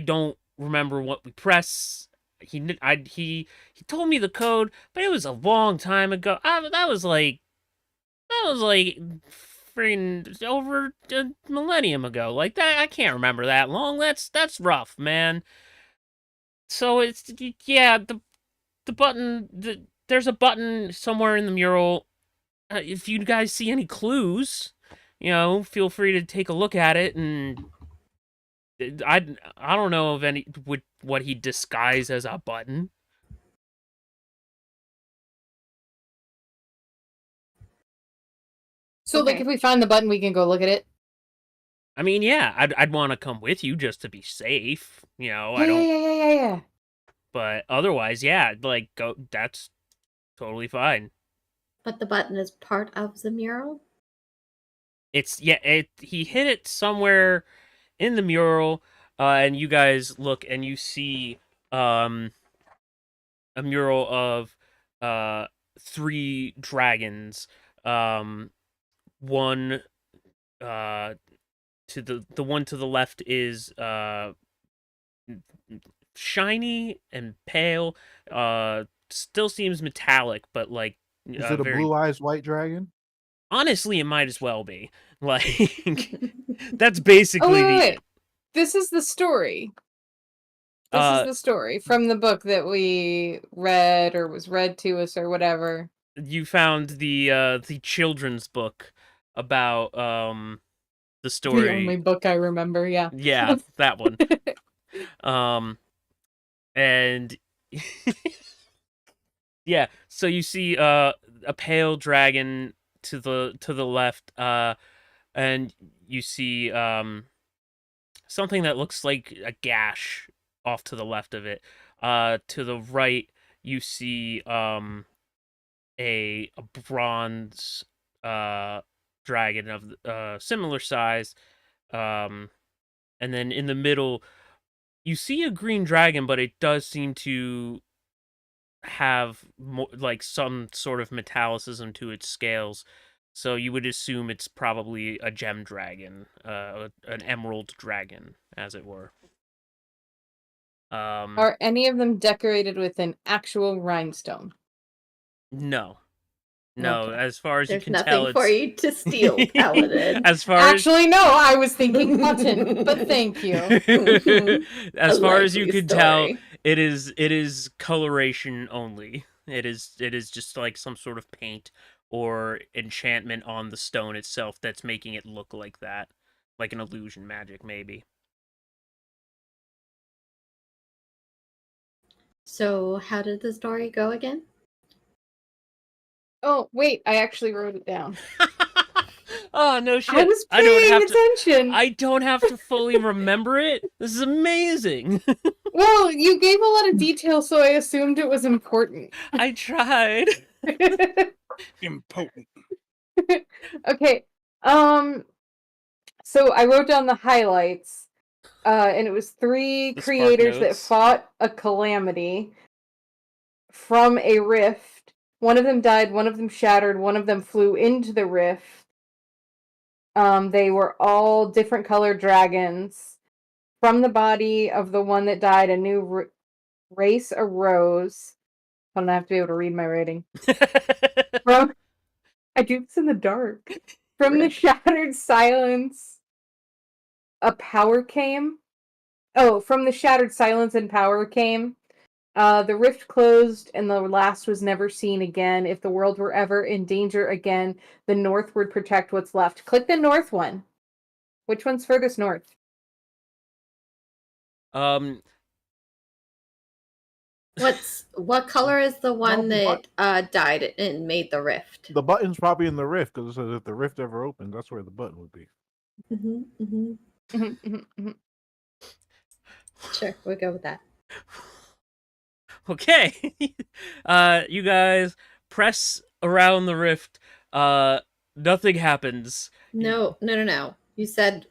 don't remember what we press." He told me the code, but it was a long time ago. That was like freaking over a millennium ago. Like that, I can't remember that long. That's rough, man. So it's the button. There's a button somewhere in the mural. If you guys see any clues, feel free to take a look at it. And I don't know of any what he disguised as a button. So, like, Okay. if we find the button, we can go look at it. I mean, yeah, I'd want to come with you just to be safe. Yeah, I don't. yeah. But otherwise, yeah, like go. That's totally fine. But the button is part of the mural? He hit it somewhere in the mural, and you guys look and you see a mural of three dragons. One to the one to the left is shiny and pale. Still seems metallic, but like is it a very. blue eyes white dragon? Honestly, it might as well be. Like that's basically Oh, wait, the. wait. This is the story. This is the story from the book that we read or was read to us or whatever. You found the children's book about the story. The only book I remember, yeah. Yeah, that one. And yeah, so you see a pale dragon to the left, and you see something that looks like a gash off to the left of it. To the right, you see a bronze dragon of similar size. And then in the middle, you see a green dragon, but it does seem to have like some sort of metallicism to its scales. So you would assume it's probably a gem dragon, an emerald dragon, as it were. Are any of them decorated with an actual rhinestone? No. No, Okay. as far as There's you can nothing tell, for it's you to steal, Paladin. as far as Actually, no, I was thinking button, but thank you. as A far as you likely can tell, story. it is coloration only. It is just like some sort of paint or enchantment on the stone itself that's making it look like that, like an illusion magic maybe. So, how did the story go again? Oh, wait, I actually wrote it down. Oh no shit! I was I don't paying have to. attention. I don't have to fully remember it. This is amazing. Well, you gave a lot of detail, so I assumed it was important. I tried. Impotent. Okay. So I wrote down the highlights. And it was 3 The creators that SparkNotes. fought a calamity from a rift. One of them died, one of them shattered, one of them flew into the rift. They were all different colored dragons. From the body of the one that died, a new race arose. I don't have to be able to read my writing. From I do this in the dark. From the shattered silence, a power came. Oh, from the shattered silence and power came. The rift closed, and the last was never seen again. If the world were ever in danger again, the north would protect what's left. Click the north one. Which one's furthest north? What color is the one No, that died and made the rift? The button's probably in the rift because it says if the rift ever opens, that's where the button would be. Sure, we'll go with that. Okay. You guys press around the rift. Nothing happens. No. You said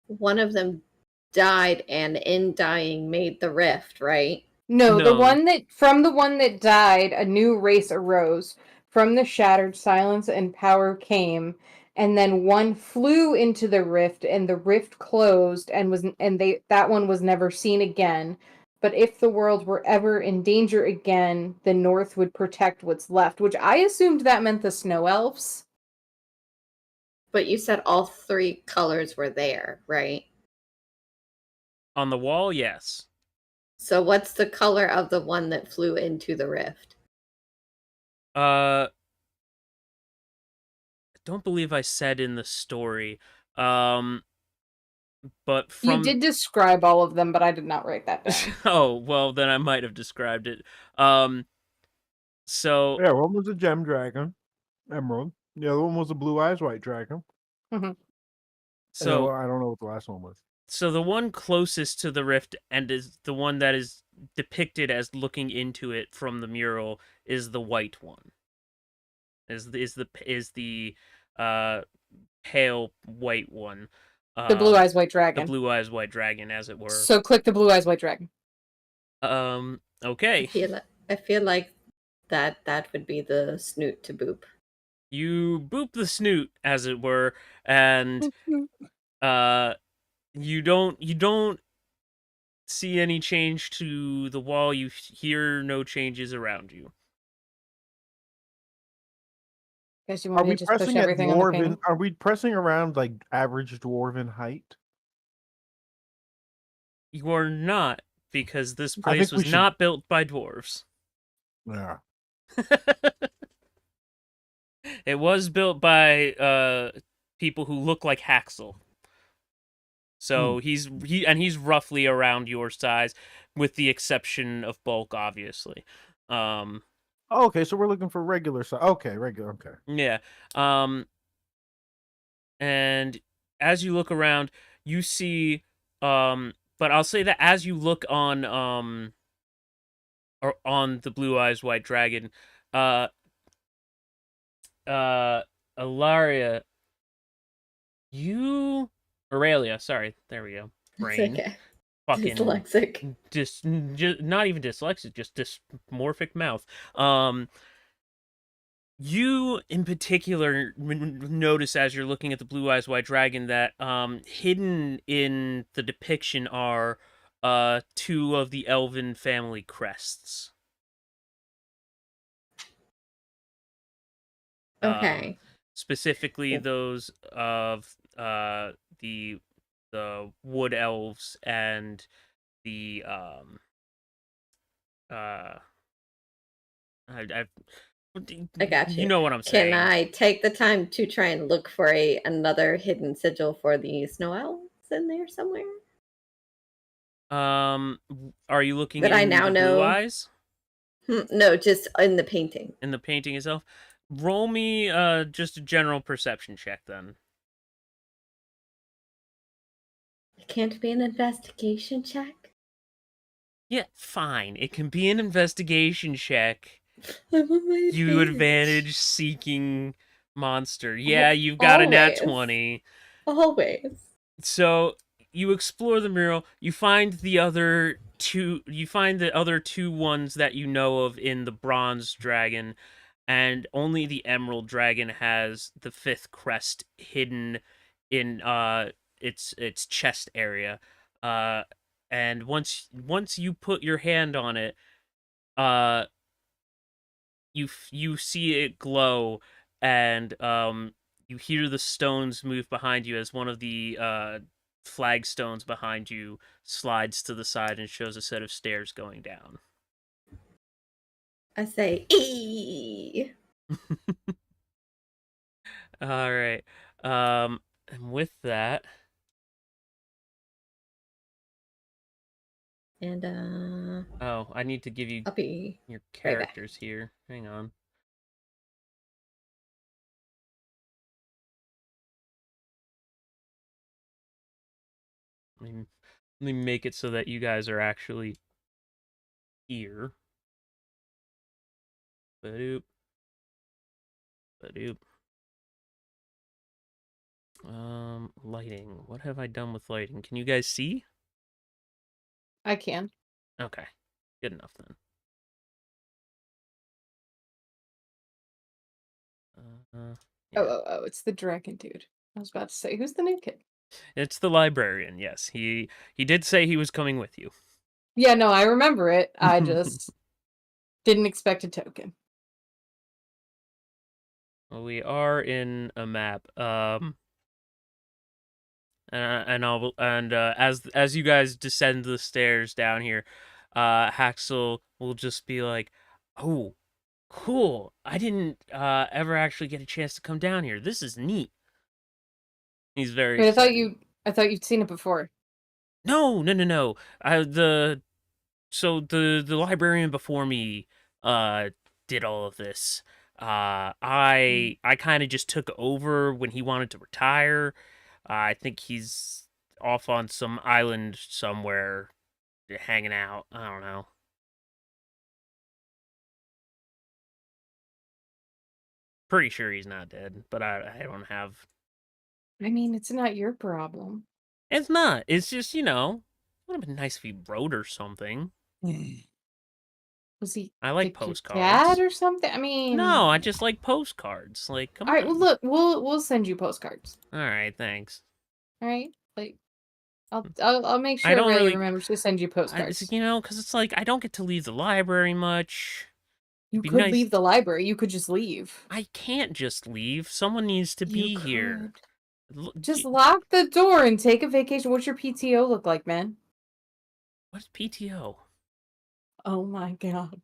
one of them died and in dying made the rift, right? No, No. from the one that died, a new race arose. From the shattered silence and power came, and then one flew into the rift, and the rift closed, that one was never seen again. But if the world were ever in danger again, the north would protect what's left, which I assumed that meant the snow elves. But you said all 3 colors were there, right? On the wall, yes. So what's the color of the one that flew into the rift? I don't believe I said in the story. But from You did describe all of them, but I did not write that down. Oh, well, then I might have described it. So Yeah, one was a gem dragon, emerald. The other one was a blue eyes white dragon. so I don't know what the last one was. So the one closest to the rift and is the one that is depicted as looking into it from the mural is the white one. Is the pale white one. The blue eyes white dragon. The blue eyes white dragon, as it were. So click the blue eyes white dragon. Okay. I feel like that would be the snoot to boop. You boop the snoot, as it were, and you don't see any change to the wall. You hear no changes around you. Guess you want me to just push everything on the painting? Are we pressing around like average dwarven height? You are not, because this place was not built by dwarves. Yeah. It was built by people who look like Haxel. So he's roughly around your size, with the exception of bulk, obviously. Okay, so we're looking for regular size. Okay, regular. Okay. Yeah. And as you look around, you see. But I'll say that as you look on or on the blue eyes white dragon, Ilaria, Aurelia, sorry, there we go. Brain. Okay. Fucking dyslexic. Just not even dyslexic, just dysmorphic mouth. You in particular notice as you're looking at the blue eyes white dragon that hidden in the depiction are 2 of the elven family crests. Okay. Specifically those of the wood elves and the I got You you. know what I'm saying. Can I take the time to try and look for another hidden sigil for the snow elves in there somewhere? Are you looking That I in now the blue know. eyes No, just in the painting. in the painting itself? Roll me just a general perception check then. It can't be an investigation check. Yeah, fine. It can be an investigation check. I'm on my You advantage seeking monster. Yeah, Al- you've got a nat always. 20. Always. So you explore the mural. You find the other two. You find the other two ones that you know of in the bronze dragon, and only the emerald dragon has the fifth crest hidden in its chest area. And once you put your hand on it, uh you see it glow, and you hear the stones move behind you as one of the flagstones behind you slides to the side and shows a set of stairs going down. I say, eee. All right. And with that, And oh, I need to give you I'll be your right back. characters here. Hang on. Let me make it so that you guys are actually here. Badoop. Badoop. Lighting. What have I done with lighting? Can you guys see? I can. Okay. Good enough then. Yeah. Oh, it's the dragon dude. I was about to say, who's the new kid? It's the librarian, yes. He did say he was coming with you. Yeah, no, I remember it. I just didn't expect a token. Well, we are in a map. As you guys descend the stairs down here, Haxel will just be like, "Oh, cool! I didn't ever actually get a chance to come down here. This is neat." He's very Wait, excited. I thought you'd seen it before. No. The librarian before me did all of this. I kind of just took over when he wanted to retire. I think he's off on some island somewhere hanging out. I don't know. Pretty sure he's not dead, but I don't have. I mean, it's not your problem. It's not. It's just, would have been nice if he wrote or something. Was he I like your postcards. dad or something? I mean, No, I just like postcards. Like, come all right. on. Well, look, we'll send you postcards. All right, thanks. All right, like I'll make I sure don't Ray really- remembers to send you postcards. Because it's like I don't get to leave the library much. You be could nice- leave the library. You could just leave. I can't just leave. Someone needs to be You here. could. Just lock the door and take a vacation. What's your PTO look like, man? What's PTO? Oh my god.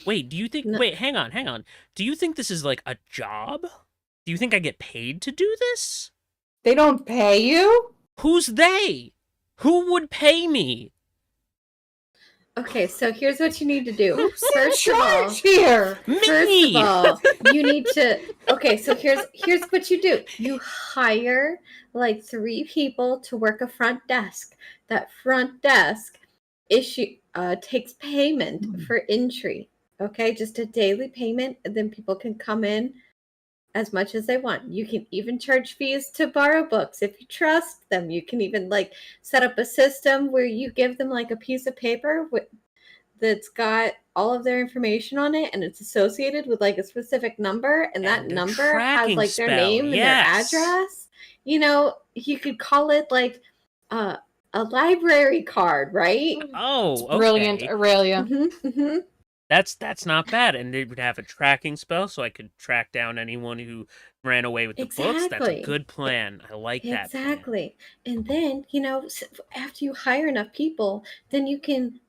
Wait, do you think... No. Wait, hang on. Do you think this is like a job? Do you think I get paid to do this? They don't pay you? Who's they? Who would pay me? Okay, so here's what you need to do. Who's in First of all, charge here? Me! First of all, you need to. Okay, so here's what you do. You hire like 3 people to work a front desk. That front desk takes payment for entry. Okay, just a daily payment, and then people can come in as much as they want. You can even charge fees to borrow books if you trust them. You can even like set up a system where you give them like a piece of paper that's got all of their information on it, and it's associated with like a specific number, and that And a number has tracking like their spell, name and yes. their address. You could call it like a library card, right? Oh, okay. Brilliant, Aurelia. Mm-hmm. That's not bad, and it would have a tracking spell, so I could track down anyone who ran away with the books. That's a Exactly. good plan. I like that plan. Exactly. And then, after you hire enough people, then you can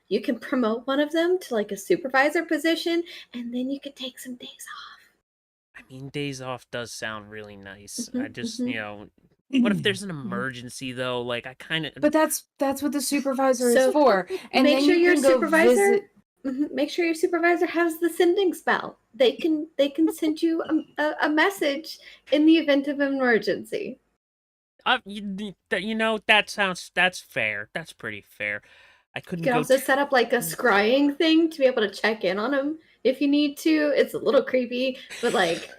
you can promote one of them to like a supervisor position, and then you could take some days off. I mean, days off does sound really nice. I Mhm, just, mhm. what if there's an emergency though? Like, I kind of. But that's what the supervisor is So for. And make then sure you your can go supervisor visit. make sure your supervisor has the sending spell. They can send you a message in the event of an emergency. That's fair. That's pretty fair. I You couldn't can go. also set up like a scrying thing to be able to check in on them if you need to. It's a little creepy, but like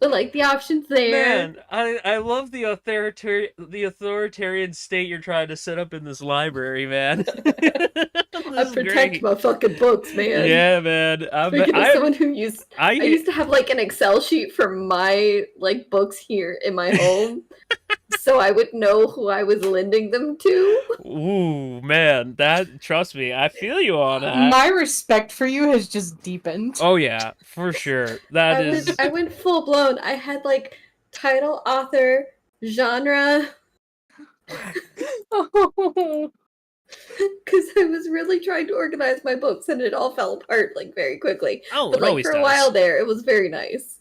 but like the options there. Man, I love the authoritarian state you're trying to set up in this library, man. I This is protect great. my fucking books, man. Yeah, man. Speaking of someone who I I used to have like an Excel sheet for my like books here in my home, so I would know who I was lending them to. Ooh, man, trust me, I feel you on that. My respect for you has just deepened. Oh yeah, for sure. I went full blown. I had like title, author, genre, Oh, because I was really trying to organize my books, and it all fell apart like very quickly. Oh, But it like always for a does. while there, it was very nice.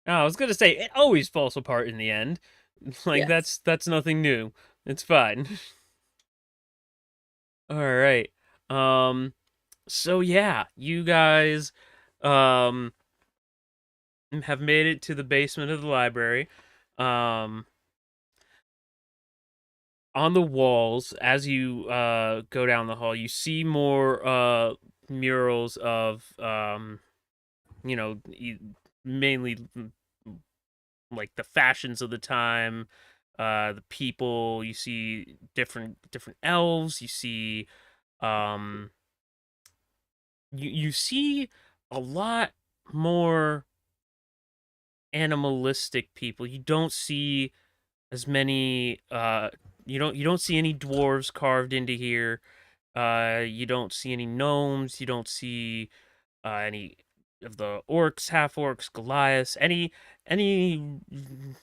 Oh, I was gonna say it always falls apart in the end. Like Yes. that's nothing new. It's fine. All right. So yeah, you guys have made it to the basement of the library. On the walls, as you go down the hall, you see more murals of mainly like the fashions of the time, the people. You see different elves. You see um you see a lot more animalistic people. You don't see as many you don't see any dwarves carved into here. You don't see any gnomes, you don't see any of the orcs, half orcs, Goliaths, any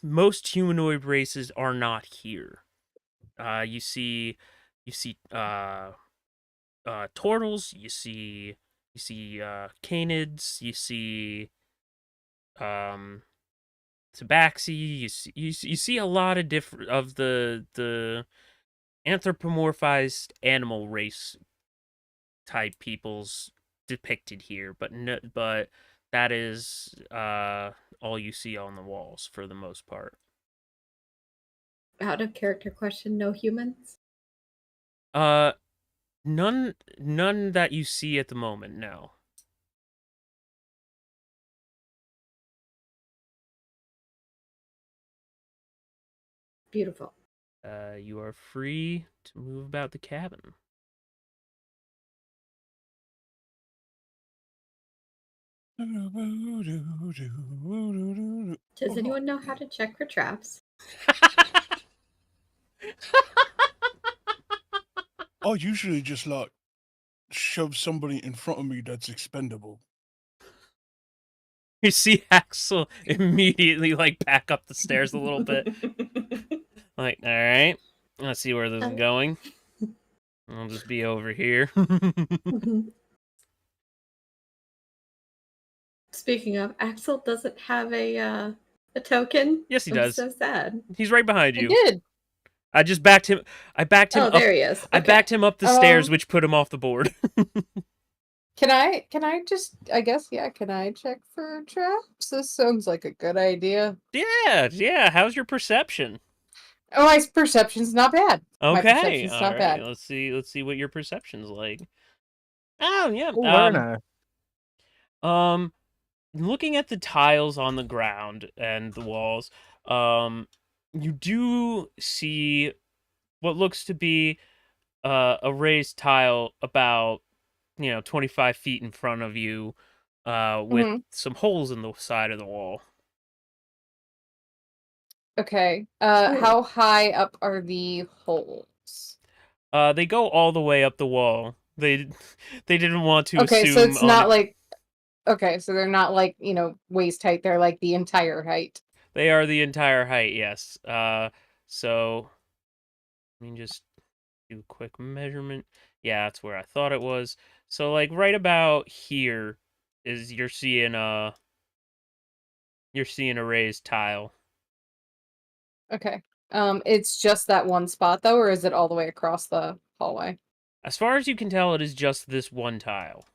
most humanoid races are not here. You see turtles, you see canids, you see um tabaxi, you see a lot of different of the anthropomorphized animal race type peoples depicted here, but no, but that is all you see on the walls for the most part. Out of character question, no humans? Uh none that you see at the moment, no. Beautiful. You are free to move about the cabin. Does anyone know how to check for traps? I usually just like shove somebody in front of me that's expendable. You see Axel immediately like back up the stairs a little bit. Like, all right, let's see where this is going. I'll just be over here. Speaking of, Axel doesn't have a token. Yes, he I'm does. so sad. He's right behind I you. did. I just backed him. I backed him Oh, up. there he is. I Okay. backed him up the stairs, which put him off the board. Can I just, I guess, yeah, can I check for traps? This sounds like a good idea. Yeah. How's your perception? Oh, my perception's not bad. My Okay, perception's all not right. bad. Let's see what your perception's like. Oh yeah. Werner. Looking at the tiles on the ground and the walls, you do see what looks to be a raised tile about 25 feet in front of you, with Mhm. some holes in the side of the wall. Okay. Ooh. How high up are the holes? They go all the way up the wall. They didn't want to Okay, assume so it's on not it. like, okay, so they're not like, waist height, they're like the entire height. They are the entire height, yes. So I mean, just Do a quick measurement. Yeah, that's where I thought it was. So like right about here is you're seeing a raised tile. Okay. It's just that one spot though, or is it all the way across the hallway? As far as you can tell, it is just this one tile.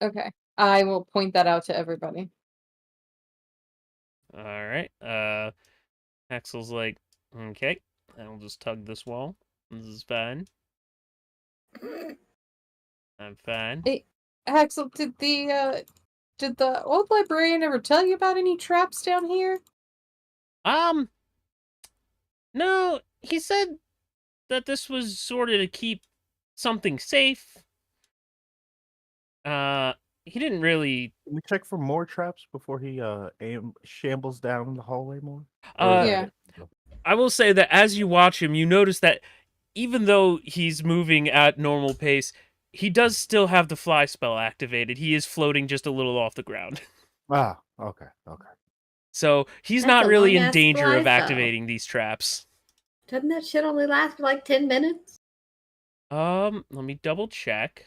Okay. I will point that out to everybody. All right. Axel's like, okay, I'll just tug this wall. This is fine. I'm fine. Hey, Axel, did the old librarian ever tell you about any traps down here? No, he said that this was sort of to keep something safe. He didn't really. Can we check for more traps before he shambles down the hallway more? Or is that Yeah. it? I will say that as you watch him, you notice that even though he's moving at normal pace, he does still have the fly spell activated. He is floating just a little off the ground. Ah, okay. So he's That's not a really in long-ass danger fly of spell. activating these traps. Doesn't that shit only last for like 10 minutes? Let me double check.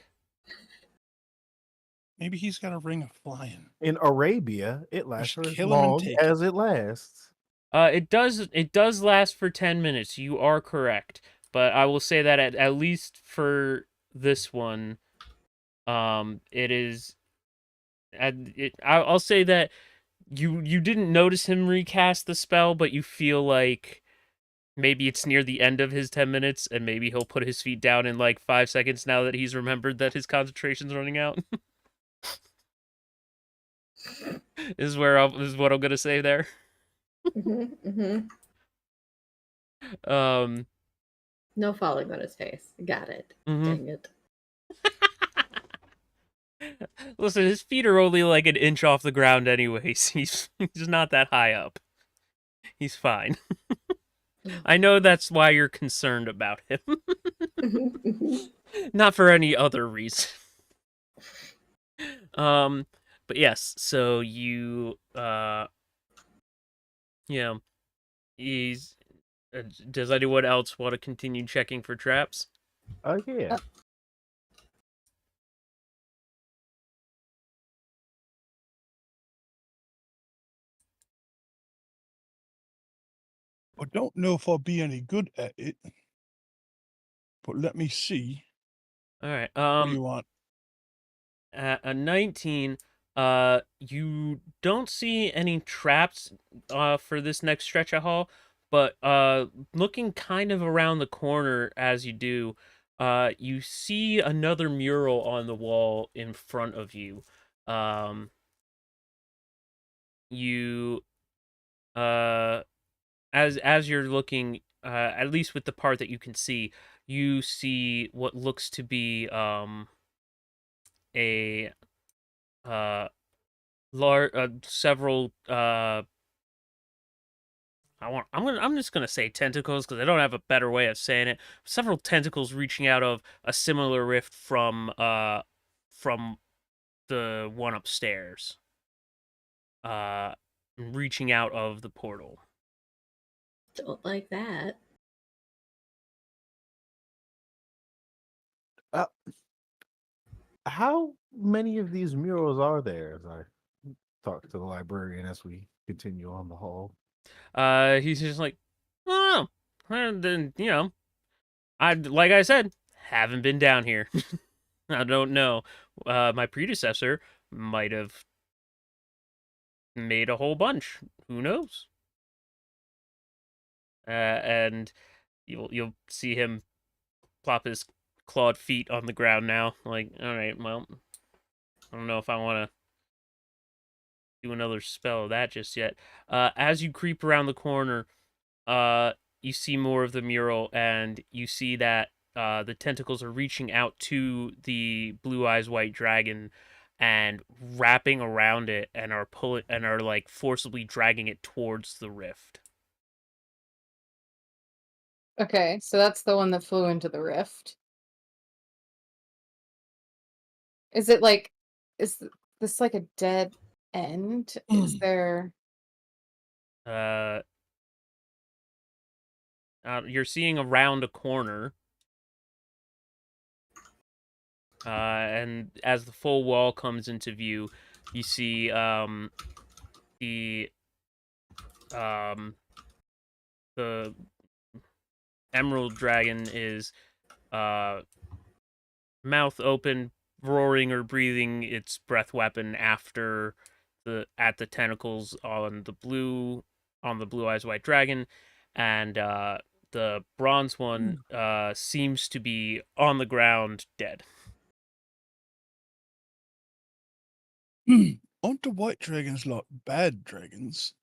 Maybe he's got a ring of flying. In Arabia, it lasts Just for as kill him and long take as it lasts. It does last for 10 minutes. You are correct. But I will say that at least for this one, it is I'll say that you didn't notice him recast the spell, but you feel like maybe it's near the end of his 10 minutes and maybe he'll put his feet down in like 5 seconds now that he's remembered that his concentration's running out. is what I'm going to say there. No falling on his face. Got it. Mhm. Dang it. Listen, his feet are only like an inch off the ground anyways. He's not that high up. He's fine. I know that's why you're concerned about him. Not for any other reason. But yes, so you he's does anyone else want to continue checking for traps? Yeah. I don't know if I'll be any good at it. But let me see. All right. What do you want? At a 19, you don't see any traps for this next stretch of hall, but looking kind of around the corner as you do, you see another mural on the wall in front of you. You as you're looking, at least with the part that you can see, you see what looks to be a several I'm just gonna say tentacles because I don't have a better way of saying it. Several tentacles reaching out of a similar rift from the one upstairs. Reaching out of the portal. Don't like that. How many of these murals are there? As I talk to the librarian as we continue on the hall. He's just like, oh, and then I like I said, haven't been down here. I don't know. My predecessor might have made a whole bunch. Who knows? And you'll see him plop his clawed feet on the ground now. Like, all right, well, I don't know if I want to do another spell of that just yet. As you creep around the corner, you see more of the mural, and you see that the tentacles are reaching out to the Blue Eyes White Dragon and wrapping around it, and are like forcibly dragging it towards the rift. Okay, so that's the one that flew into the rift. Is it like, this like a dead end? Is there? Uh, You're seeing around a corner. And as the full wall comes into view, you see the Emerald Dragon is mouth open, roaring or breathing its breath weapon at the tentacles on the blue eyes white dragon, and the bronze one seems to be on the ground dead. Aren't the white dragons like bad dragons?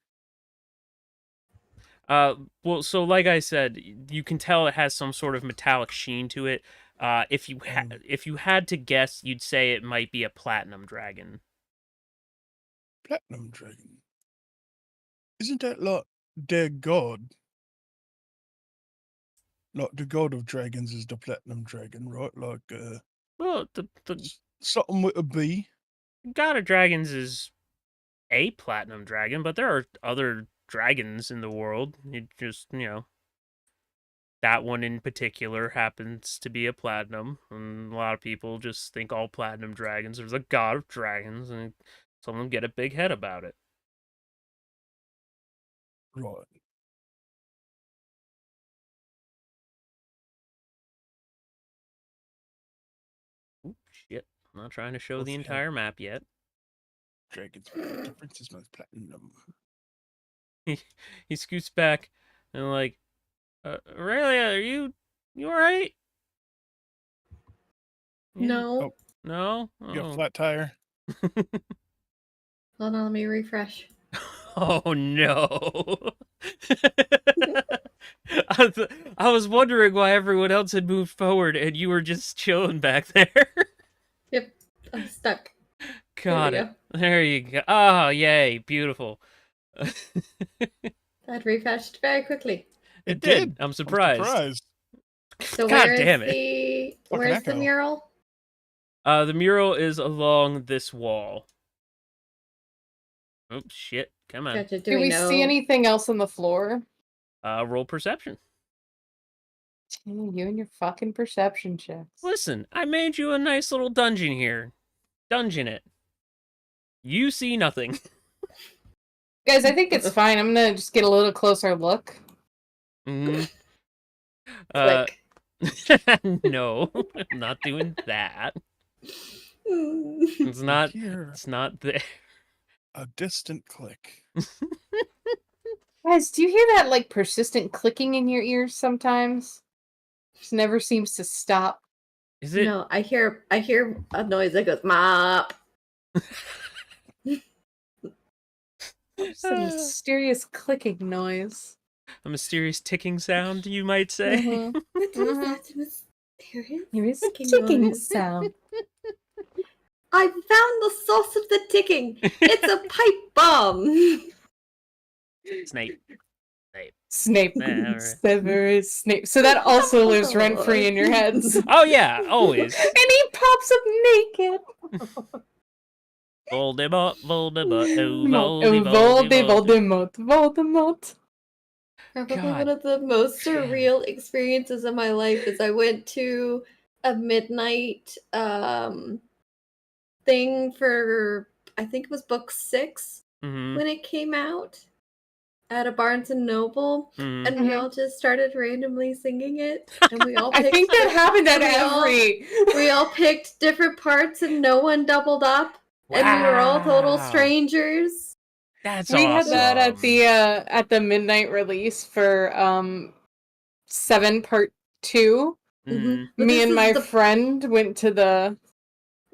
Well, so like I said, you can tell it has some sort of metallic sheen to it. If you had to guess, you'd say it might be a platinum dragon. Platinum dragon. Isn't that like their god? Like the god of dragons is the platinum dragon, right? Like Well, the something with a B. god of dragons is a platinum dragon, but there are other dragons in the world. It just, that one in particular happens to be a platinum, and a lot of people just think all platinum dragons are the god of dragons, and some of them get a big head about it. Right. Oop, shit. I'm not trying to show Both the have- entire map yet. Dragons, but the difference is most platinum. He scoots back and like, Aurelia, are you alright? No. Oh. No? You got a Oh. flat tire? Hold on, let me refresh. Oh no. I was wondering why everyone else had moved forward and you were just chilling back there. Yep, I'm stuck. Got There we it. There you go. Oh, yay. Beautiful. That refreshed very quickly. It did. I'm surprised. So God where is damn it. the Fucking where's the echo. mural? The mural is along this wall. Oh, shit. Come on. Gotcha. Do we see anything else on the floor? Roll perception. You and your fucking perception checks. Listen, I made you a nice little dungeon here. Dungeon it. You see nothing. Guys, I think it's fine. I'm gonna just get a little closer look. Mm. Click. No, I'm not doing that. It's not. Hear It's not there. a distant click. Guys, do you hear that like persistent clicking in your ears sometimes? Just never seems to stop. Is it? No, I hear a noise that goes mop. Just a mysterious clicking noise. A mysterious ticking sound, you might say. Mhm. What is Mhm. that mysterious There is a ticking ticking noise? sound. I found the source of the ticking. It's a pipe bomb. Snape. Snape. Yeah, right. Severus Snape. So that also lives rent free in your heads. Oh yeah, always. And he pops up naked. Voldemort, Voldemort, oh No, Voldemort. Voldemort. Probably God. one of the most damn. surreal experiences of my life is I went to a midnight thing for, I think it was book 6 Mm-hmm. when it came out at a Barnes and Noble, Mm-hmm. and we Mhm. all just started randomly singing it, and we all I picked think that happened at we every. all picked different parts, and no one doubled up, and we were all total Wow. strangers. That's We had awesome. that at the midnight release for 7 part 2. Mhm. But Me this and is my the- friend went to the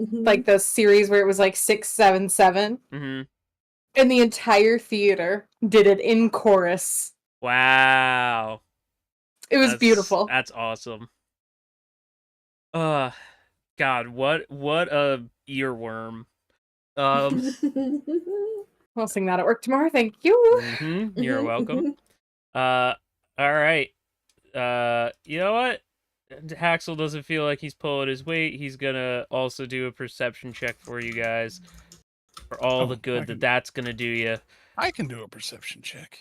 Mhm. like the series where it was like 6, 7, 7. Mhm. And the entire theater did it in chorus. Wow. It was beautiful. That's awesome. God, what a earworm. I'll sing that at work tomorrow. Thank you. You're Mhm, welcome. All right. You know what? Haxel doesn't feel like he's pulling his weight. He's gonna also do a perception check for you guys for all Oh, the I good can- that's gonna do you. I can do a perception check.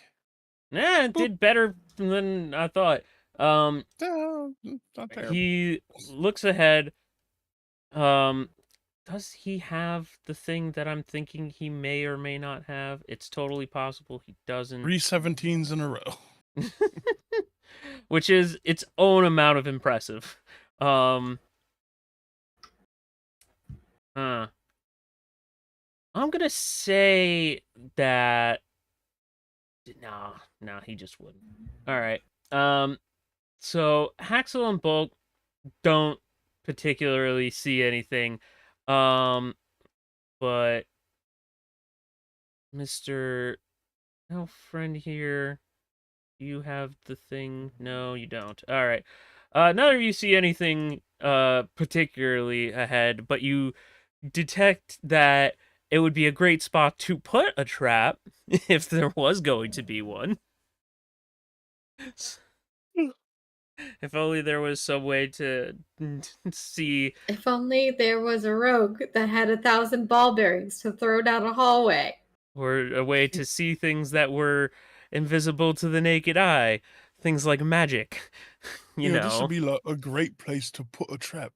Yeah, it did better than I thought. Not terrible. He looks ahead. Does he have the thing that I'm thinking he may or may not have? It's totally possible he doesn't. 3 17s in a row. Which is its own amount of impressive. I'm gonna say that no, he just wouldn't. All right. So Haxel and Bulk don't particularly see anything. But Mr. Elf friend here, you have the thing? No, you don't. All right. None of you see anything particularly ahead, but you detect that it would be a great spot to put a trap if there was going to be one. If only there was some way to see. If only there was a rogue that had 1,000 ball bearings to throw down a hallway. Or a way to see things that were invisible to the naked eye. Things like magic. You know. This would be a great place to put a trap.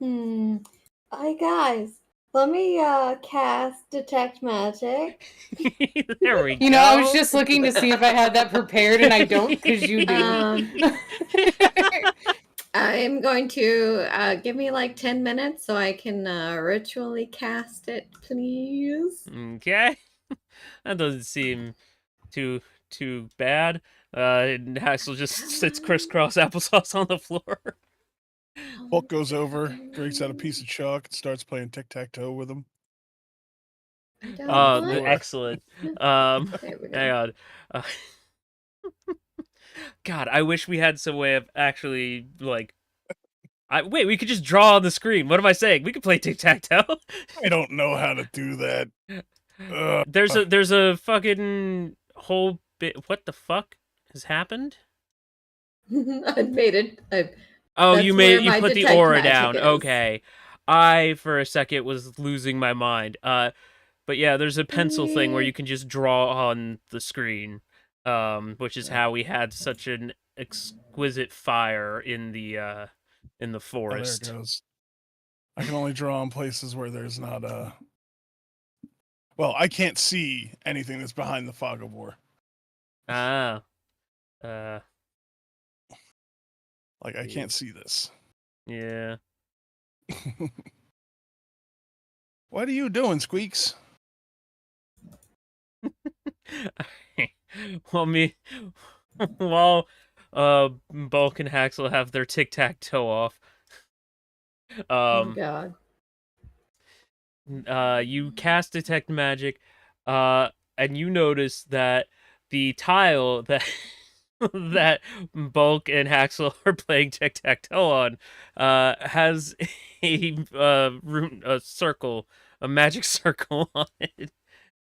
Hi guys. Let me cast Detect Magic. There we go. You know, I was just looking to see if I had that prepared, and I don't, because you do. I'm going to give me like 10 minutes so I can ritually cast it, please. Okay. That doesn't seem too bad. Haxel just sits crisscross applesauce on the floor. Hulk goes over, breaks out a piece of chalk, and starts playing tic-tac-toe with him. Excellent. There we go. Hang on. God, I wish we had some way of actually like. Wait, we could just draw on the screen. What am I saying? We could play tic-tac-toe. I don't know how to do that. There's a fucking whole bit. What the fuck has happened? I made it. You put the aura down. Is. Okay. I for a second was losing my mind. But yeah, there's a pencil thing where you can just draw on the screen. Which is how we had such an exquisite fire in the forest. Oh, there it goes. I can only draw on places where there's not well, I can't see anything that's behind the fog of war. Ah. Like, I can't see this. Yeah. What are you doing, Squeaks? While Bulk and Haxel have their tic-tac-toe off. Oh god. You cast Detect Magic, and you notice that the tile that that Bulk and Haxel are playing tic-tac-toe on has a circle, a magic circle on it.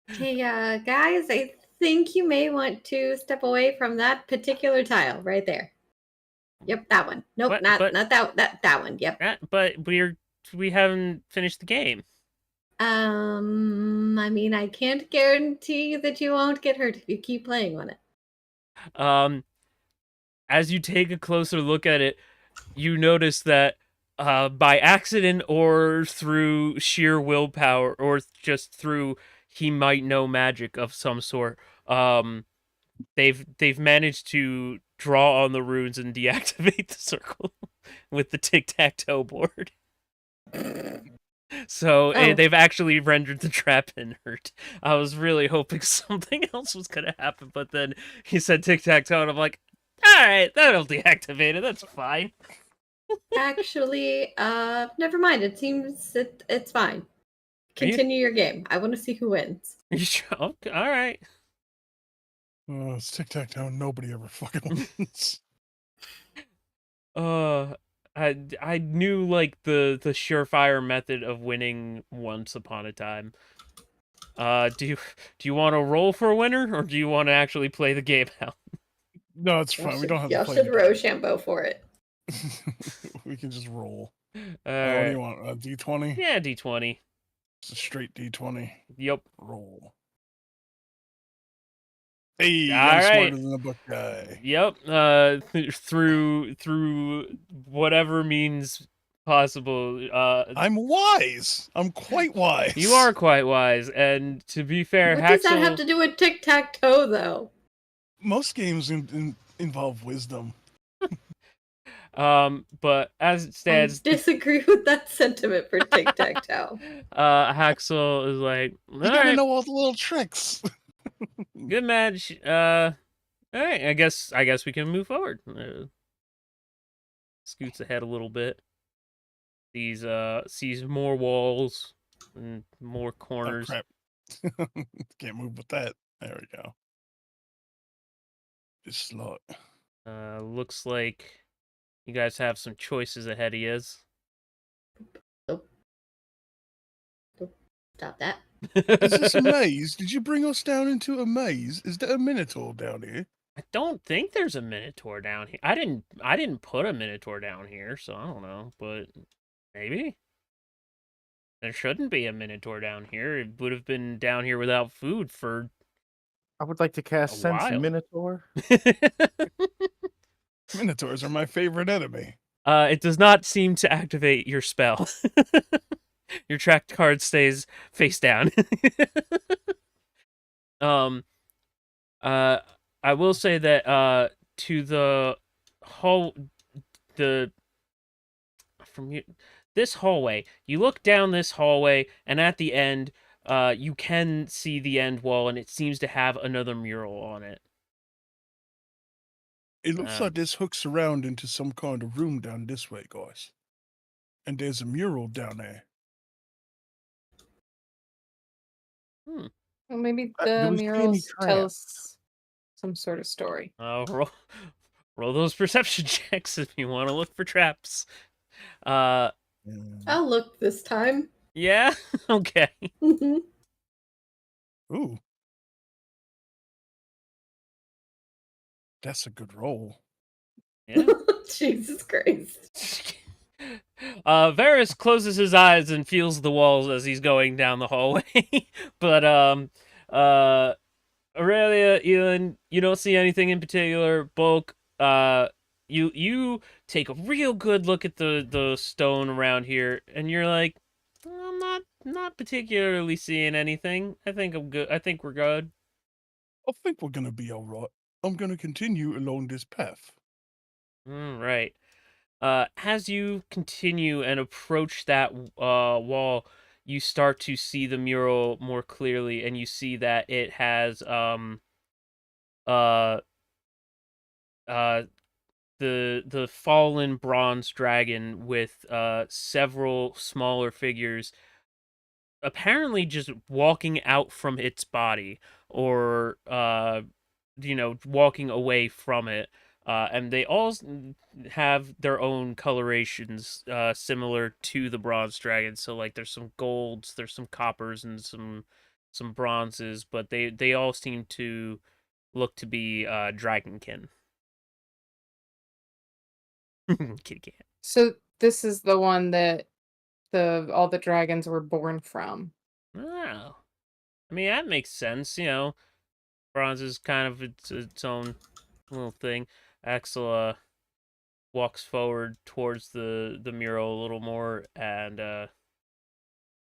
Hey, guys, I think you may want to step away from that particular tile right there. Yep, that one. Nope, not that one. Yep. But we haven't finished the game. I mean, I can't guarantee that you won't get hurt if you keep playing on it. As you take a closer look at it, you notice that by accident or through sheer willpower or just through he might know magic of some sort, they've managed to draw on the runes and deactivate the circle with the tic-tac-toe board. So they've actually rendered the trap inert. I was really hoping something else was going to happen, but then he said tic-tac-toe, and I'm like, all right, that'll deactivate it. That's fine. Actually, never mind. It seems it's fine. Continue your game. I want to see who wins. You sure? Okay, all right. It's tic-tac-toe. Nobody ever fucking wins. I knew like the surefire method of winning once upon a time. Do you want to roll for a winner, or do you want to actually play the game out? No, it's fine. We don't have to play. Y'all should Rochambeau for it. We can just roll. All What right. do you want? A D20? Yeah, D20. It's a straight D20. Yep. Roll. Hey, All I'm right. smarter than the book guy. Yep. Through whatever means possible. I'm wise. I'm quite wise. You are quite wise, and to be fair, What does that Haxel. have to do with tic-tac-toe, though? Most games involve wisdom. But as it I stands, disagree with that sentiment for tic-tac-toe. Haxel is like, all You gotta right, know all the little tricks. good match. All right, I guess we can move forward. Scoots ahead a little bit. Sees more walls and more Oh corners. crap! Can't move with that. There we go. Just slow it. Looks like you guys have some choices ahead of you. Stop that. Is this a maze? Did you bring us down into a maze? Is there a minotaur down here? I don't think there's a minotaur down here. I didn't put a minotaur down here, so I don't know, but maybe. There shouldn't be a minotaur down here. It would have been down here without food for I would like to cast a Sense while. Minotaur. Minotaurs are my favorite enemy. It does not seem to activate your spell. Your tracked card stays face down. I will say that to the this hallway, you look down this hallway, and at the end, you can see the end wall, and it seems to have another mural on it. It looks like this hooks around into some kind of room down this way, guys. And there's a mural down there. Well, maybe Do the we see any murals tell traps? us some sort of story. Roll those perception checks if you want to look for traps. I'll look this time. Yeah? Okay. Ooh. That's a good roll. Yeah. Jesus Christ. Varys closes his eyes and feels the walls as he's going down the hallway. But Aurelia, Elin, you don't see anything in particular. Bulk, you take a real good look at the stone around here, and you're like, I'm not particularly seeing anything. I think I'm good. I think we're good. I think we're gonna be alright. I'm gonna continue along this path. Right. As you continue and approach that wall, you start to see the mural more clearly, and you see that it has uh the fallen bronze dragon with several smaller figures apparently just walking out from its body, or walking away from it, and they all have their own colorations similar to the bronze dragon. So like there's some golds, there's some coppers, and some bronzes, but they all seem to look to be dragonkin. Kitty cat. So this is the one that all the dragons were born from. Oh, I mean that makes sense. Bronze is kind of its own little thing. Axel walks forward towards the mural a little more and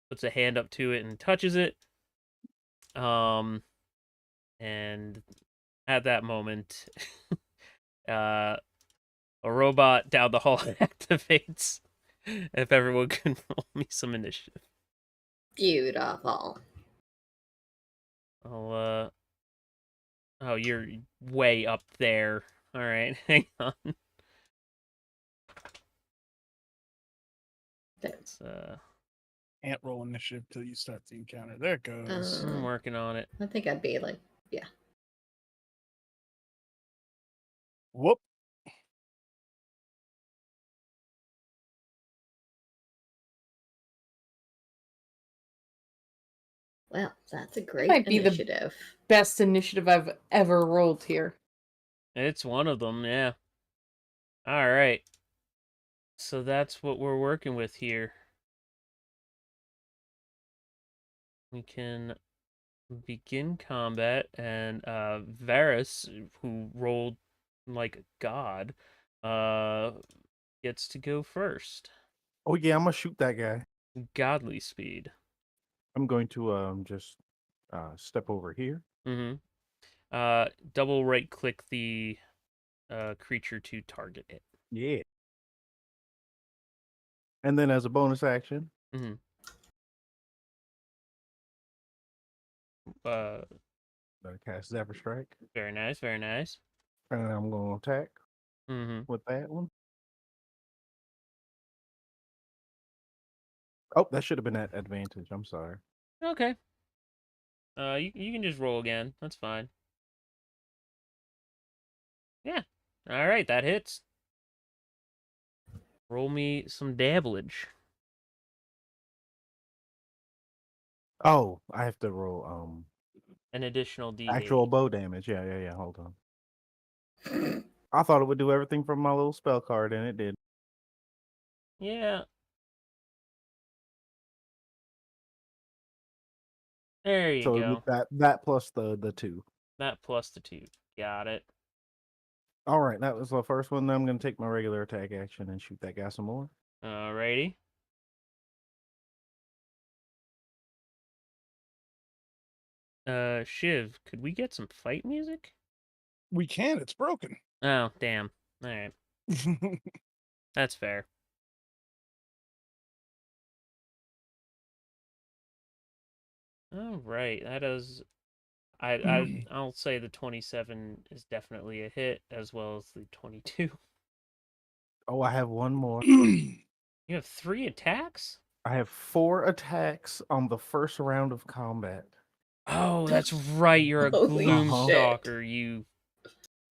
puts a hand up to it and touches it. And at that moment, a robot down the hall activates. If everyone can roll me some initiative. Beautiful. Oh, you're way up there. All right, hang on. It's, Can't roll initiative till you start the encounter. There it goes. I'm working on it. I think I'd be like, yeah. Whoop. Well, that's a great Might be the initiative. Best initiative I've ever rolled here. It's one of them, yeah. All right. So that's what we're working with here. We can begin combat, and Varys, who rolled like a god, gets to go first. Oh yeah, I'm gonna shoot that guy. Godly speed. I'm going to just step over here. Double right click the creature to target it. Yeah. And then as a bonus action, cast Zephyr Strike. Very nice, very nice. And I'm going to attack with that one. Oh, that should have been at advantage. I'm sorry. Okay. You can just roll again. That's fine. Yeah. All right, that hits. Roll me some dabblage. Oh, I have to roll An additional D8. actual bow damage. Yeah. Hold on. I thought it would do everything from my little spell card, and it did. Yeah. There you So go. that plus the 2. That plus the 2. Got it. All right, that was the first one. Then I'm going to take my regular attack action and shoot that guy some more. Alrighty. Shiv, could we get some fight music? We can. It's broken. Oh, damn. All right. That's fair. All right. That is... I'll say the 27 is definitely a hit, as well as the 22. Oh, I have one more. You have 3 attacks? I have 4 attacks on the first round of combat. Oh, that's right. You're a Holy Gloomstalker, you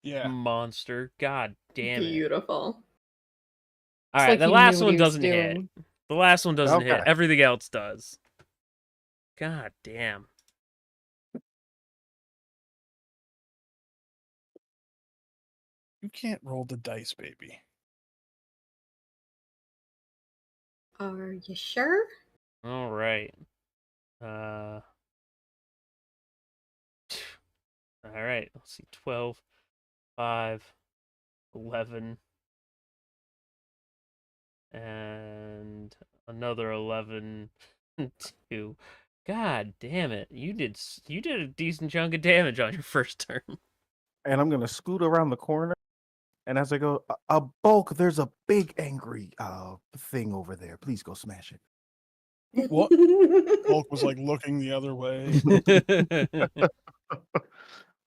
Yeah. monster. God damn it. Beautiful. All It's right, like the he last knew what one he was doesn't hit. doing. The last one doesn't hit. Okay. Everything else does. God damn. You can't roll the dice, baby. Are you sure? All right. All right. Let's see. 12, 5, 11, and another 11, 2. God damn it. You did a decent chunk of damage on your first turn. And I'm going to scoot around the corner. And as I go, a bulk, there's a big angry thing over there. Please go smash it. What? Bulk was like looking the other way.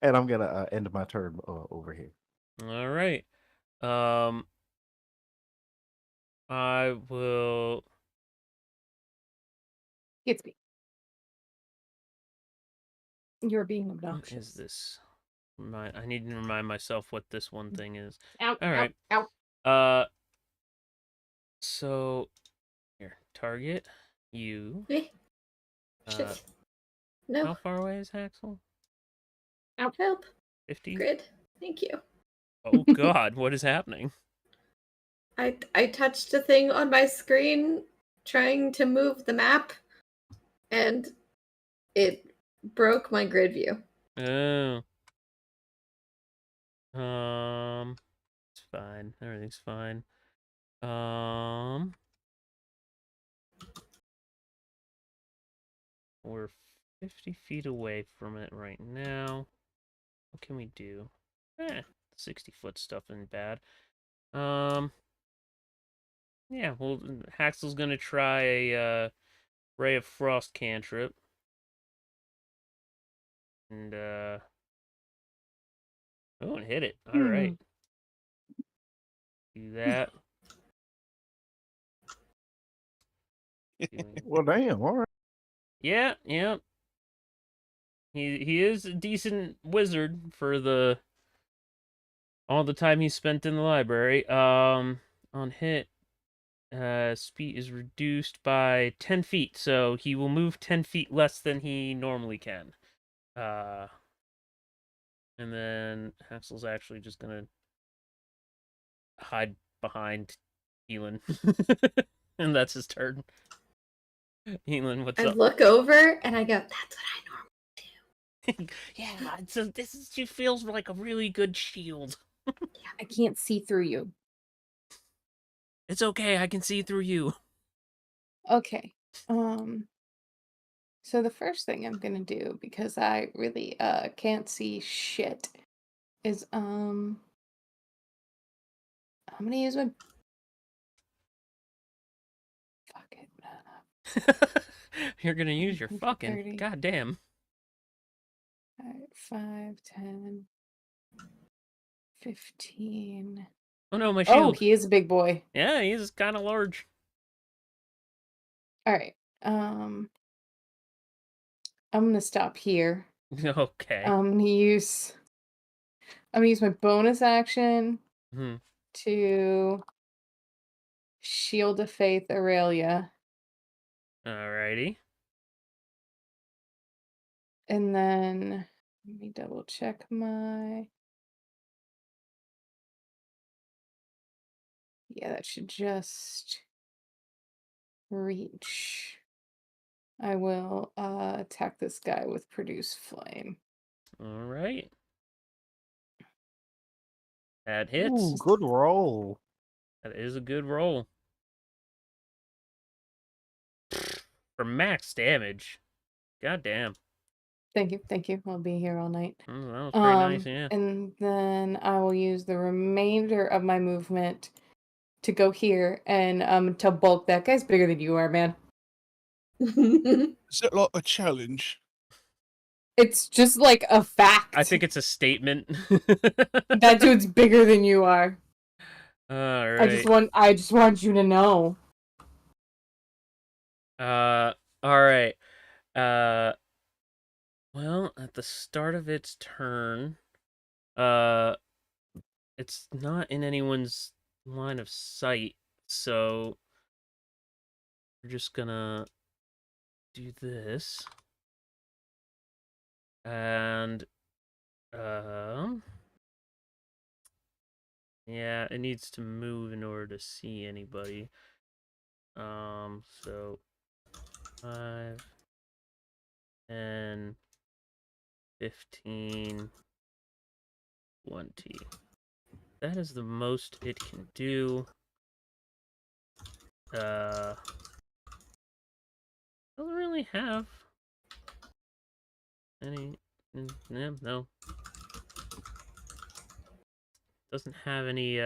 And I'm going to end my turn over here. All right. I will. It's me. You're being What obnoxious. is this? I need to remind myself what this one thing is. Ow, All right. ow. So here, target you. Shit. No. How far away is Haxel? Help. 50? Grid. Thank you. Oh God, what is happening? I touched a thing on my screen trying to move the map, and it broke my grid view. Oh. It's fine. Everything's fine. We're 50 feet away from it right now. What can we do? 60-foot stuff isn't bad. Yeah, well, Haxel's gonna try a Ray of Frost cantrip. And, oh, and hit it. Alright. Do that. Well, damn, all right. Yeah. He is a decent wizard for all the time he spent in the library. On hit, speed is reduced by 10 feet, so he will move 10 feet less than he normally can. And then Haxel's actually just gonna hide behind Elin. And that's his turn. Elin, what's I up? look over and I go, that's what I normally do. Yeah, she feels like a really good shield. I can't see through you. It's okay, I can see through you. Okay. So the first thing I'm gonna do, because I really can't see shit, is I'm gonna use my fuck it. You're gonna use your fucking 30. goddamn. Alright, 5, 10, 15. Oh no, my Oh, shield. he is a big boy. Yeah, he's kind of large. Alright. I'm gonna stop here. Okay. I'm gonna use my bonus action Hmm. to Shield of Faith Aurelia. Alrighty. And then let me double check my. Yeah, that should just reach. I will attack this guy with Produce Flame. All right. That hits. Ooh, good roll. That is a good roll. For max damage. God damn. Thank you, thank you. I'll be here all night. That was pretty nice, yeah. And then I will use the remainder of my movement to go here and tell Bulk that guy's bigger than you are, man. Is it like a challenge? It's just like a fact. I think it's a statement. That dude's bigger than you are. All I just right. want you to know. All right. Well, at the start of its turn, it's not in anyone's line of sight, so we're just gonna do this. And yeah, it needs to move in order to see anybody. So 5, 10, 15, 20. That is the most it can do. Doesn't really have any. No. Doesn't have any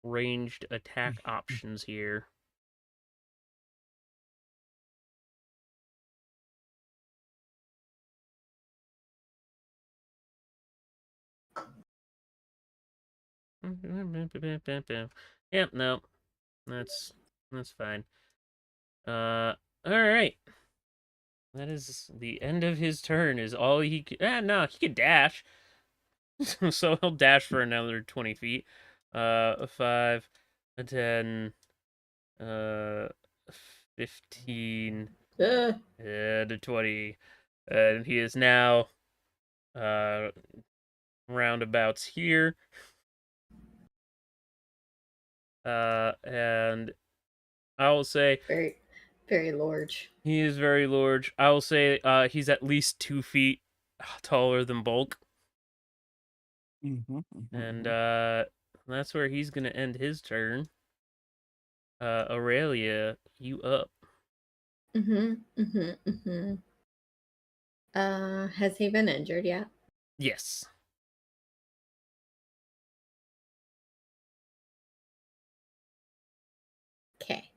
ranged attack options here. Yep, no. That's fine. All right. That is the end of his turn. Is all he can. No, he can dash. So he'll dash for another 20 feet. 5, 10, 15, and 20. And he is now roundabouts here. And I will say Very, very large. he is very large. I will say he's at least 2 feet taller than Bulk. And that's where he's gonna end his turn. Aurelia, you up? Has he been injured yet? Yes. Okay.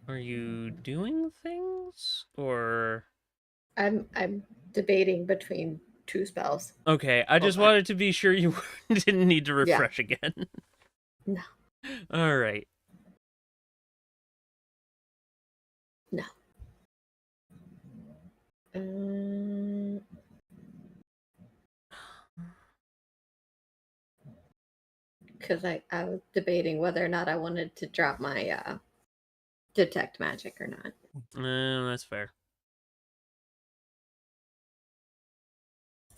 Are you doing things or? I'm debating between two spells. Okay, I just Hold on. wanted to be sure you didn't need to refresh again. No. All right. No. Because I was debating whether or not I wanted to drop my detect magic or not. That's fair.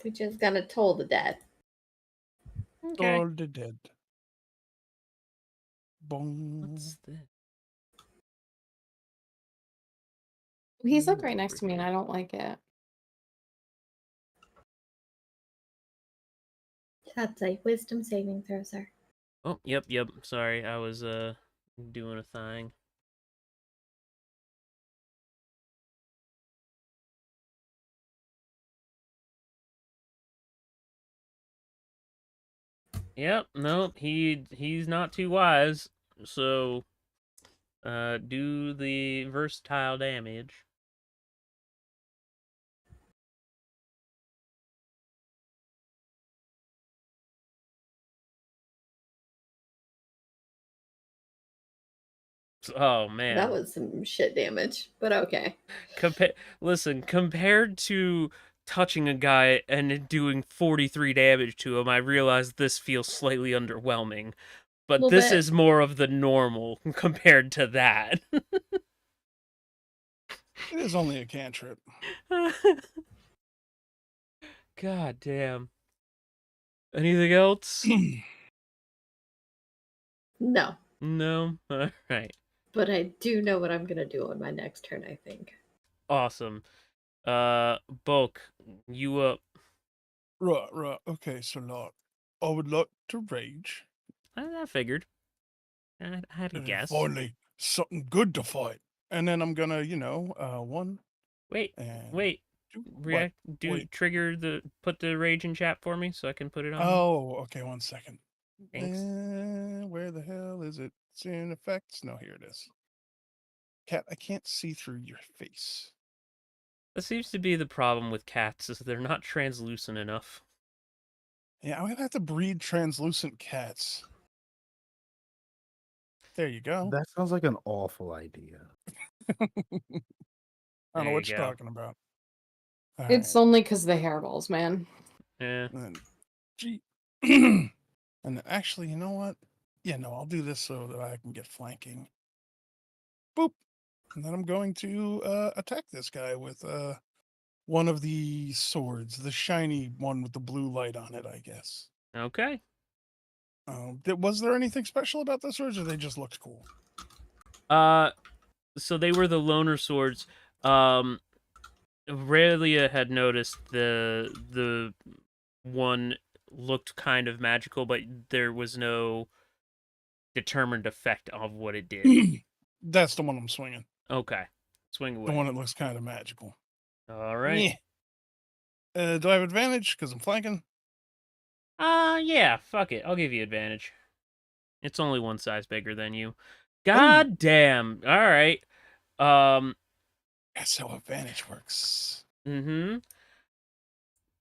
We're just gonna toll the dead. Okay. All the dead. Boom. What's this? He's like right next to me, and I don't like it. That's a wisdom saving throw, sir. Oh, yep. Sorry, I was doing a thing. Yep, nope, he's not too wise. So do the versatile damage. Oh man. That was some shit damage, but okay. Listen, compared to touching a guy and doing 43 damage to him, I realize this feels slightly underwhelming. But Little this bit. is more of the normal compared to that. It is only a cantrip. God damn. Anything else? No, No? Alright. but I do know what I'm gonna do on my next turn, I think. Awesome. Bulk, you up. Right. Okay, so like, I would like to rage. I figured. I had a And guess. finally, something good to fight. And then I'm gonna, one Wait, and wait. two. React, Wait. put the rage in chat for me so I can put it on. Oh, okay, 1 second. Thanks. Where the hell is it? It's in effects. No, here it is. Cat, I can't see through your face. That seems to be the problem with cats, is they're not translucent enough. Yeah, I'm gonna have to breed translucent cats. There you go. That sounds like an awful idea. I don't know There what you you're go. talking about. All It's right. only because the hairballs, man. Yeah. And then, gee. And then actually, you know what? Yeah, no, I'll do this so that I can get flanking. Boop. And then I'm going to attack this guy with one of the swords, the shiny one with the blue light on it, I guess. Okay. Was there anything special about the swords, or they just looked cool? So they were the loner swords. Aurelia had noticed the one looked kind of magical, but there was no determined effect of what it did. That's the one I'm swinging. Okay. Swing away. The one that looks kind of magical. All right. Yeah. Do I have advantage because I'm flanking? Yeah, fuck it. I'll give you advantage. It's only one size bigger than you. God damn. All right. That's how advantage works.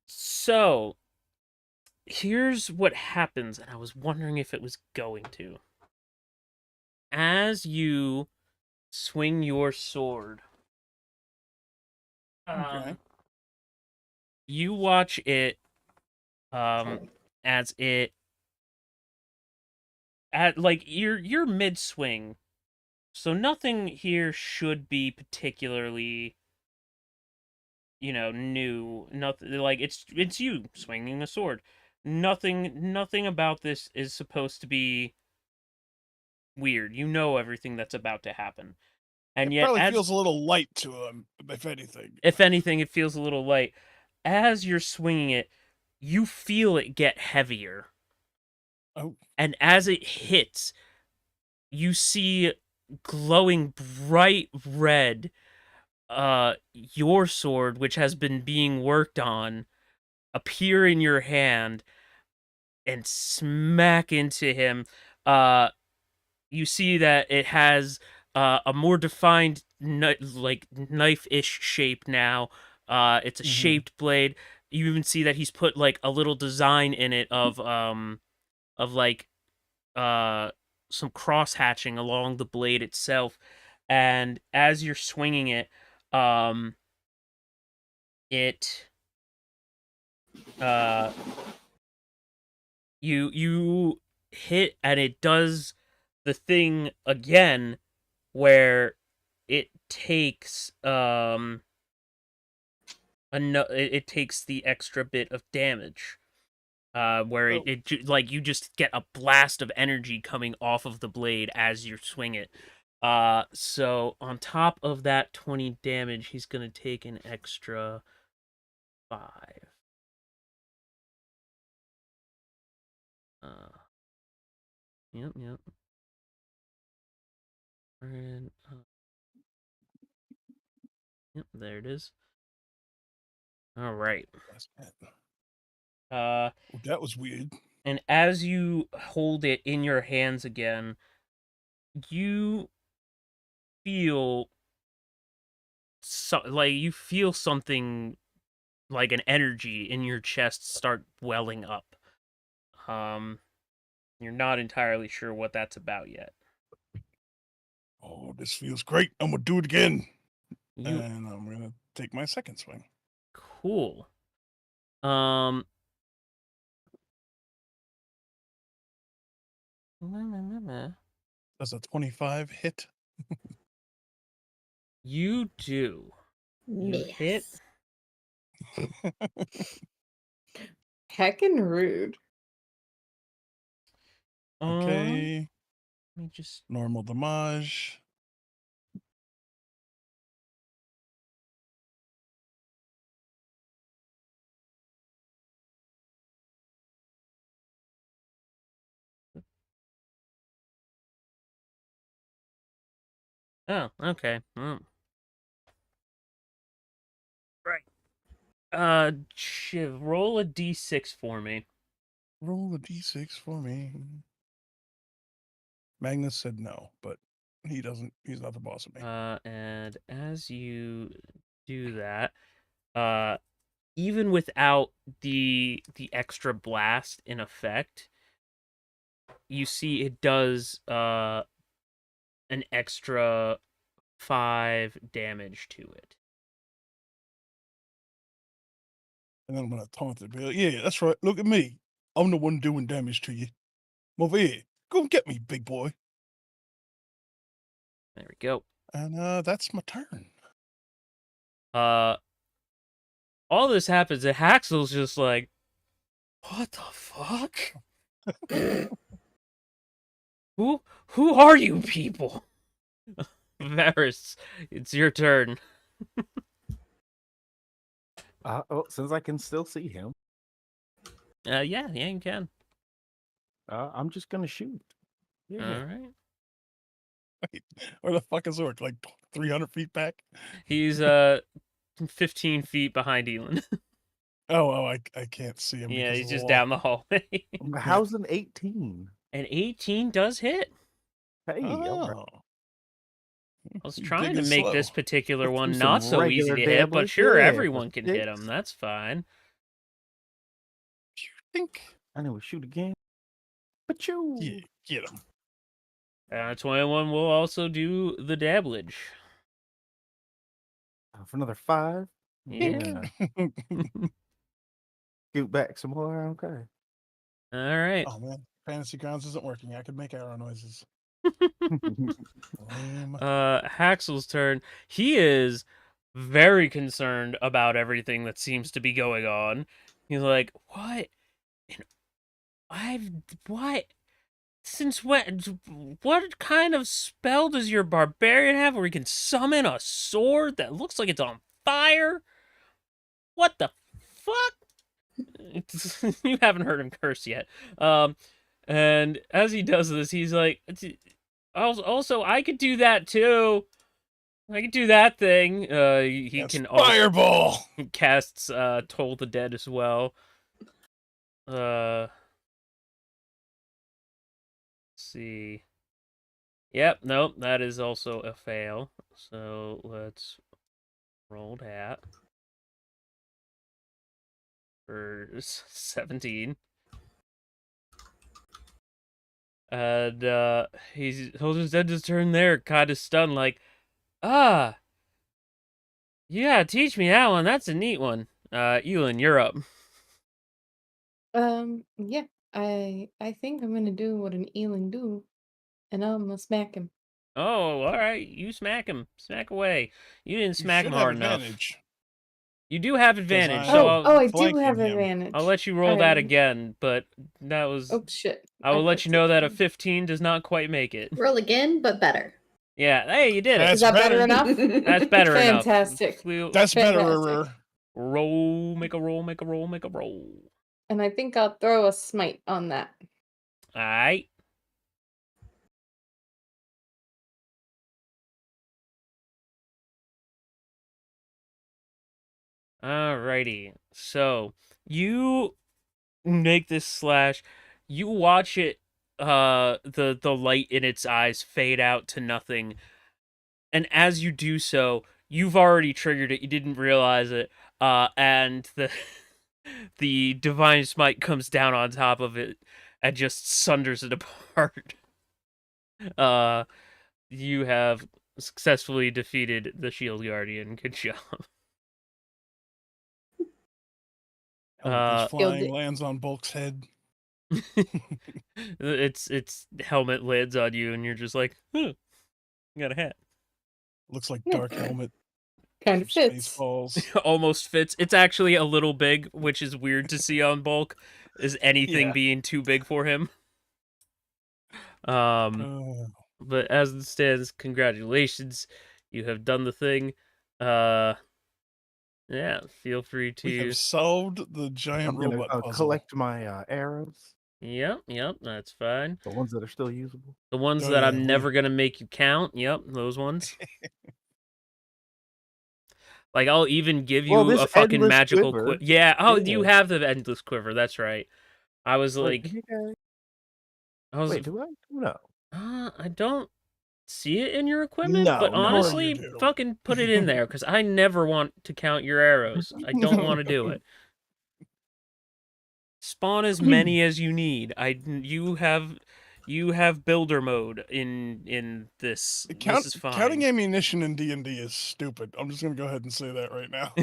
So, here's what happens, and I was wondering if it was going to. As you swing your sword, Okay. you watch it, as it, at like you're mid swing, so nothing here should be particularly, new. Nothing like it's you swinging a sword. Nothing about this is supposed to be weird. You know everything that's about to happen. And It yet, probably feels a little light to him, if anything. if anything, it feels a little light. As you're swinging it, you feel it get heavier. Oh. And as it hits, you see glowing bright red your sword, which has been being worked on, appear in your hand and smack into him. You see that it has a more defined knife-ish shape now. It's a shaped blade. You even see that he's put like a little design in it of like some cross hatching along the blade itself. And as you're swinging it, it you hit and it does the thing again where it takes it takes the extra bit of damage. Where like you just get a blast of energy coming off of the blade as you swing it. So on top of that 20 damage, he's gonna take an extra 5. Yep. And, yep, there it is. All right. That was weird. And as you hold it in your hands again, you feel you feel something like an energy in your chest start welling up. You're not entirely sure what that's about yet. Oh, this feels great. I'm gonna do it again. You And I'm gonna take my second swing. cool. Does a 25 hit? You do. You hit. Heckin' rude. Okay. Let me just. Normal damage. Oh, okay. Right. Shiv, roll a d6 for me. Roll a d6 for me. Magnus said no, but he's not the boss of me. And as you do that, even without the extra blast in effect, you see it does an extra 5 damage to it. And then I'm gonna taunt it. Be like, yeah, that's right. Look at me. I'm the one doing damage to you. Come over here. Go and get me, big boy. There we go. And that's my turn. All this happens, and Haxel's just like, what the fuck? Who are you people? Varys, it's your turn. Since I can still see him, Yeah, you can. I'm just gonna shoot. Yeah. All right. Wait, where the fuck is Orc? Like 300 feet back? He's 15 feet behind Elon. Oh, I can't see him. Yeah, because he's of the just wall. down the hallway. How's an 18? An 18 does hit. Hey, all right. Oh. I was He's trying to digging make slow. this particular Let's do one some not so easy regular to hit, but damage. sure, Yeah, everyone for can hit 6. him. That's fine. Think. And then we shoot again. Achoo! Yeah, get him. 21 will also do the dabblage. For another 5. Yeah. Shoot back some more. Okay. All right. Oh man, Fantasy Grounds isn't working. I could make arrow noises. Lame. Haxel's turn. He is very concerned about everything that seems to be going on. He's like, what? What? Since when? What kind of spell does your barbarian have where he can summon a sword that looks like it's on fire? What the fuck? You haven't heard him curse yet. And as he does this, he's like, also, I could do that too. I could do that thing. He can also fireball. he casts Toll the Dead as well. Let's see. Yep, nope, that is also a fail. So let's roll that for 17. And he'll just end his turn there, kind of stunned, like, you gotta teach me that one. That's a neat one. Elin, you're up. Yeah. I think I'm gonna do what an Ealing do, and I'm gonna smack him. Oh, all right. You smack him. Smack away. You didn't You smack should him have hard enough. advantage. You do have advantage, I- so I do flanking have him. advantage. I'll let you roll I- that again, but that was... Oh shit! I will let clicked you know it. that a 15 does not quite make it. Roll again, but better. Yeah, hey, you did it. That's Is that better better. enough? That's better enough. Fantastic. That's better. Fantastic. Roll, make a roll, make a roll, make a roll. And I think I'll throw a smite on that. Alright. Alrighty. So, you make this slash. You watch it, the light in its eyes fade out to nothing. And as you do so, you've already triggered it. You didn't realize it. And the divine smite comes down on top of it and just sunders it apart. You have successfully defeated the shield guardian. Good job. Helmet goes flying, Killed it. lands on Bulk's head. It's helmet lids on you, and you're just like, huh, you got a hat. Looks like Yeah. Dark Helmet. Kind of from fits. Spaceballs. Almost fits. It's actually a little big, which is weird to see on Bulk. Is anything Yeah. being too big for him? Oh. But as it stands, congratulations, you have done the thing. Yeah, feel free We to. have solved the giant I'm gonna robot puzzle. collect my arrows, Yep, that's fine. the ones that are still usable. The ones Oh, that yeah, I'm never gonna make you count. Yep, those ones. Like, I'll even give you Well, this a fucking endless magical quiver. Yeah, oh, Yeah. you have the endless quiver, that's right. I was Wait, like... do you guys- I was... wait, do I? No. I don't see it in your equipment, No, but no, honestly, you do. fucking put it in there, because I never want to count your arrows. I don't want to do it. Spawn as many as you need. You have builder mode in this. This is fine. Counting ammunition in D&D is stupid. I'm just gonna go ahead and say that right now.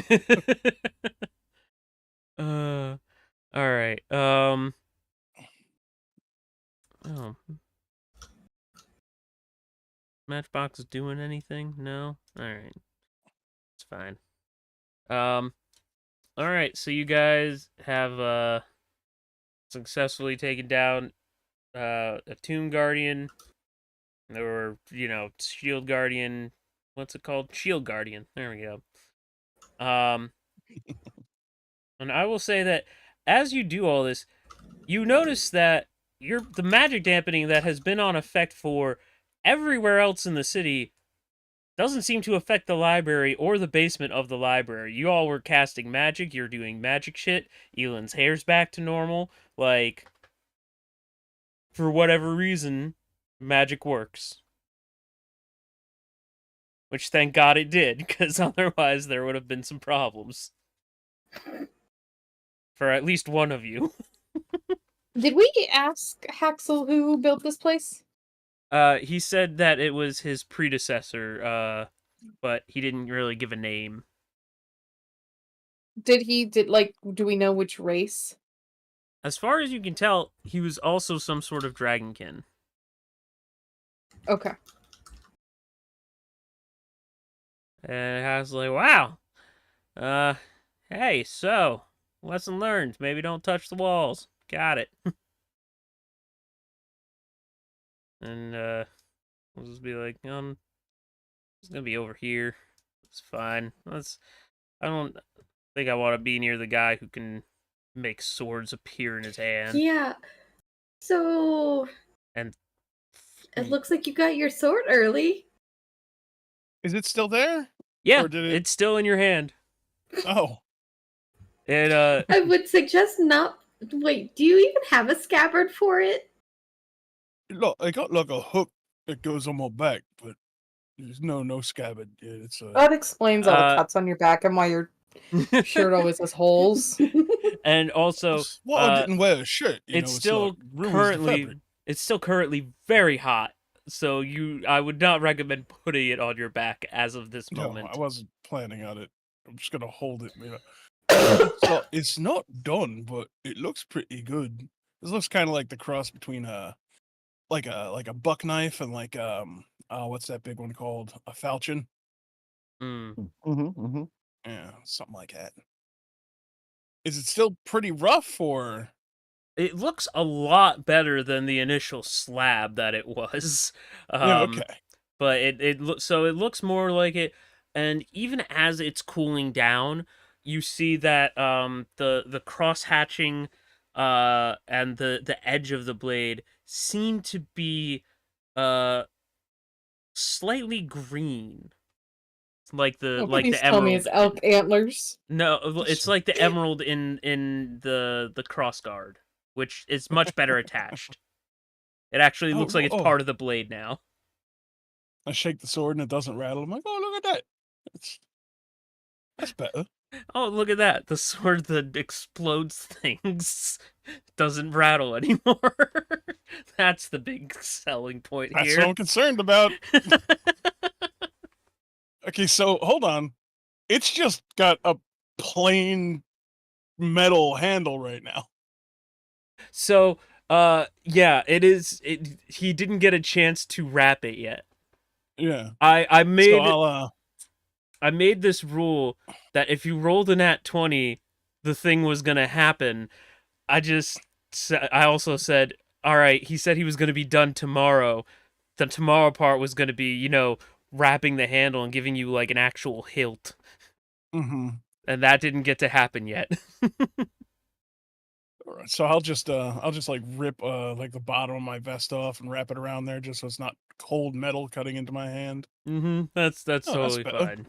All right. Oh. Matchbox is doing anything? No? Alright. It's fine. Alright, so you guys have successfully taken down a Tomb Guardian, or, Shield Guardian. What's it called? Shield Guardian. There we go. And I will say that as you do all this, you notice that the magic dampening that has been on effect for everywhere else in the city doesn't seem to affect the library or the basement of the library. You all were casting magic, you're doing magic shit, Elan's hair's back to normal, like, for whatever reason, magic works. Which, thank God it did, because otherwise there would have been some problems. For at least one of you. Did we ask Haxel who built this place? He said that it was his predecessor, but he didn't really give a name. Do we know which race? As far as you can tell, he was also some sort of dragonkin. Okay. And I was like, wow. Hey, so, lesson learned. Maybe don't touch the walls. Got it. And, we'll just be like, it's gonna be over here. It's fine. I don't think I want to be near the guy who can make swords appear in his hand. Yeah. So And it looks like you got your sword early. Is it still there? yeah, Or did it- it's still in your hand. Oh. And, I would suggest not. Wait, do you even have a scabbard for it? Look, I got like a hook that goes on my back, but there's no scabbard. Yeah, it's a. That explains all the Uh, cuts on your back and why your shirt always has holes. and also, Well, I didn't wear a shirt. You it's know, still like, ruins the fabric. currently very hot. So I would not recommend putting it on your back as of this moment. No, I wasn't planning on it. I'm just gonna hold it. So it's not done, but it looks pretty good. This looks kind of like the cross between like a buck knife and like what's that big one called? A falchion. Mm. Mm-hmm, mm-hmm. Yeah, something like that. Is it still pretty rough, or? It looks a lot better than the initial slab that it was. Yeah, okay. But it looks more like it, and even as it's cooling down, you see that the cross hatching and the edge of the blade seem to be slightly green, like Oh, the please tell me it's emerald. elk antlers. No, it's like the emerald in the cross guard, which is much better attached. It actually looks like it's part of the blade now. I shake the sword and it doesn't rattle. I'm like, oh, look at that. That's better. Oh, look at that. The sword that explodes things doesn't rattle anymore. That's the big selling point That's here. what I'm concerned about. Okay, so hold on. It's just got a plain metal handle right now. So, yeah, it is. He didn't get a chance to wrap it yet. Yeah. I made So I made this rule that if you rolled a nat 20, the thing was gonna happen. I also said, all right. He said he was gonna be done tomorrow. The tomorrow part was gonna be, wrapping the handle and giving you like an actual hilt. Mm-hmm. And that didn't get to happen yet. All right, so I'll just like rip like the bottom of my vest off and wrap it around there just so it's not cold metal cutting into my hand. Mm-hmm. That's totally better.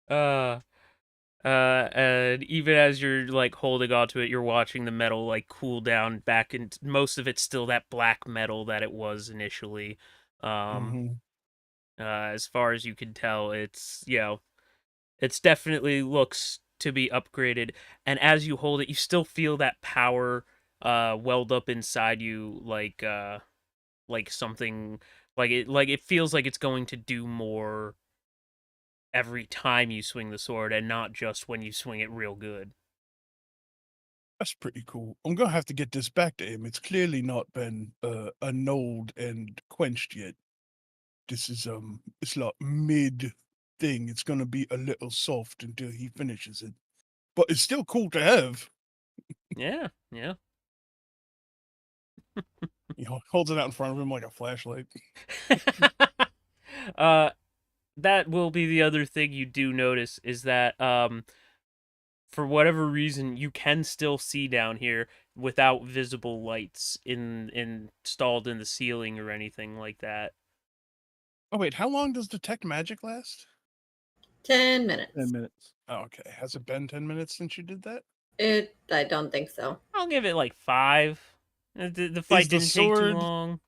fine. And even as you're like holding onto it, you're watching the metal like cool down back, and most of it's still that black metal that it was initially. As far as you can tell, it's it's definitely looks to be upgraded, and as you hold it, you still feel that power welled up inside you, like something like it feels like it's going to do more every time you swing the sword and not just when you swing it real good. That's pretty cool. I'm gonna have to get this back to him. It's clearly not been annulled and quenched yet. This is it's like mid thing. It's gonna be a little soft until he finishes it. But it's still cool to have. Yeah. Holds it out in front of him like a flashlight. That will be the other thing you do notice is that for whatever reason you can still see down here without visible lights installed in the ceiling or anything like that. Oh wait, how long does detect magic last? 10 minutes. 10 minutes. Oh, okay. Has it been 10 minutes since you did that? I don't think so. I'll give it like 5. The fight didn't take too long.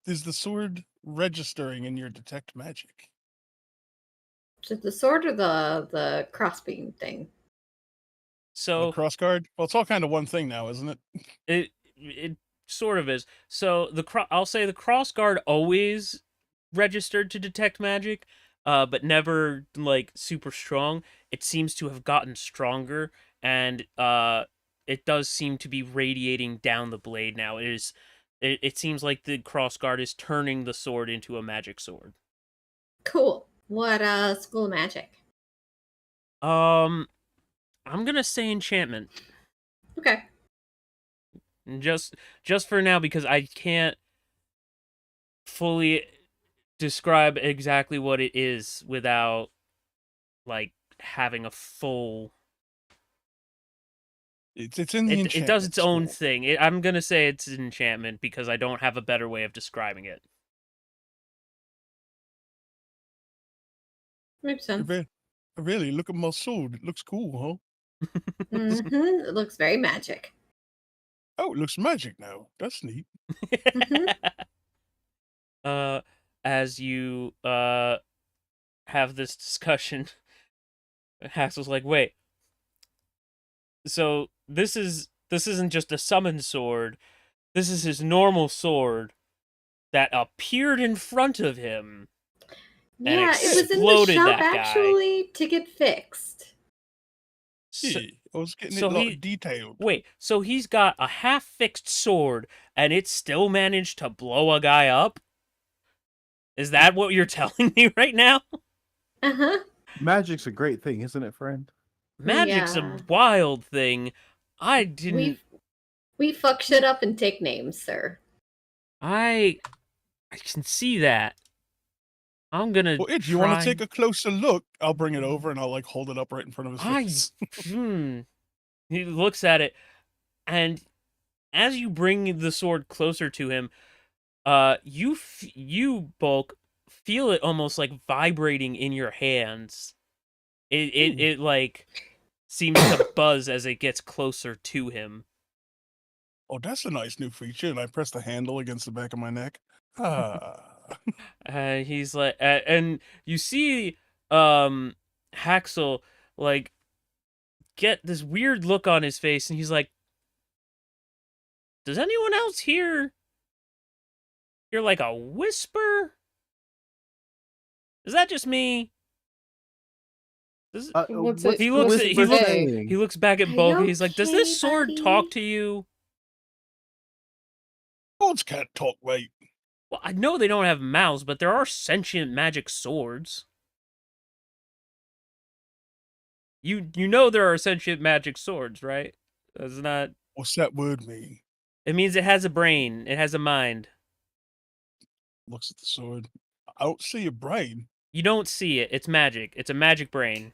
Is the sword registering in your detect magic? Is it the sword or the crossbeam thing? So the cross guard? Well, it's all kind of one thing now, isn't it? it sort of is. So I'll say the cross guard always registered to detect magic, but never like super strong. It seems to have gotten stronger, and it does seem to be radiating down the blade now. It seems like the cross guard is turning the sword into a magic sword. Cool. What school of magic? I'm gonna say enchantment. Okay. Just for now, because I can't fully describe exactly what it is without like having a full. It's in the enchantment. It does its own school. thing. I'm gonna say it's an enchantment because I don't have a better way of describing it. Makes sense. Really, look at my sword. It looks cool, huh? It looks very magic. Oh, it looks magic now. That's neat. As you have this discussion, Haxel's like, wait. So this isn't just a summon sword. This is his normal sword that appeared in front of him. Yeah, it was in the shop actually to get fixed. So, I was getting it a lot detailed. Wait, so he's got a half-fixed sword, and it still managed to blow a guy up? Is that what you're telling me right now? Uh-huh. Magic's a great thing, isn't it, friend? Magic's Yeah. a wild thing. I didn't. We fuck shit up and take names, sir. I can see that. I'm gonna Well, if try. you want to take a closer look, I'll bring it over and I'll like hold it up right in front of his face. He looks at it, and as you bring the sword closer to him, you Bulk feel it almost like vibrating in your hands. It like seems to buzz as it gets closer to him. Oh, that's a nice new feature. And I press the handle against the back of my neck. Ah. He's like, and you see, Haxel like get this weird look on his face, and he's like, "Does anyone else hear like a whisper? Is that just me?" What's What's it? He the looks. what's He it looks. say? saying? He looks back at Are Bulk, you and he's like, "Does this okay, sword buddy? talk to you?" Swords can't talk, mate. Well, I know they don't have mouths, but there are sentient magic swords. You know there are sentient magic swords, right? That's not. What's that word mean? It means it has a brain. It has a mind. Looks at the sword. I don't see a brain. You don't see it. It's magic. It's a magic brain.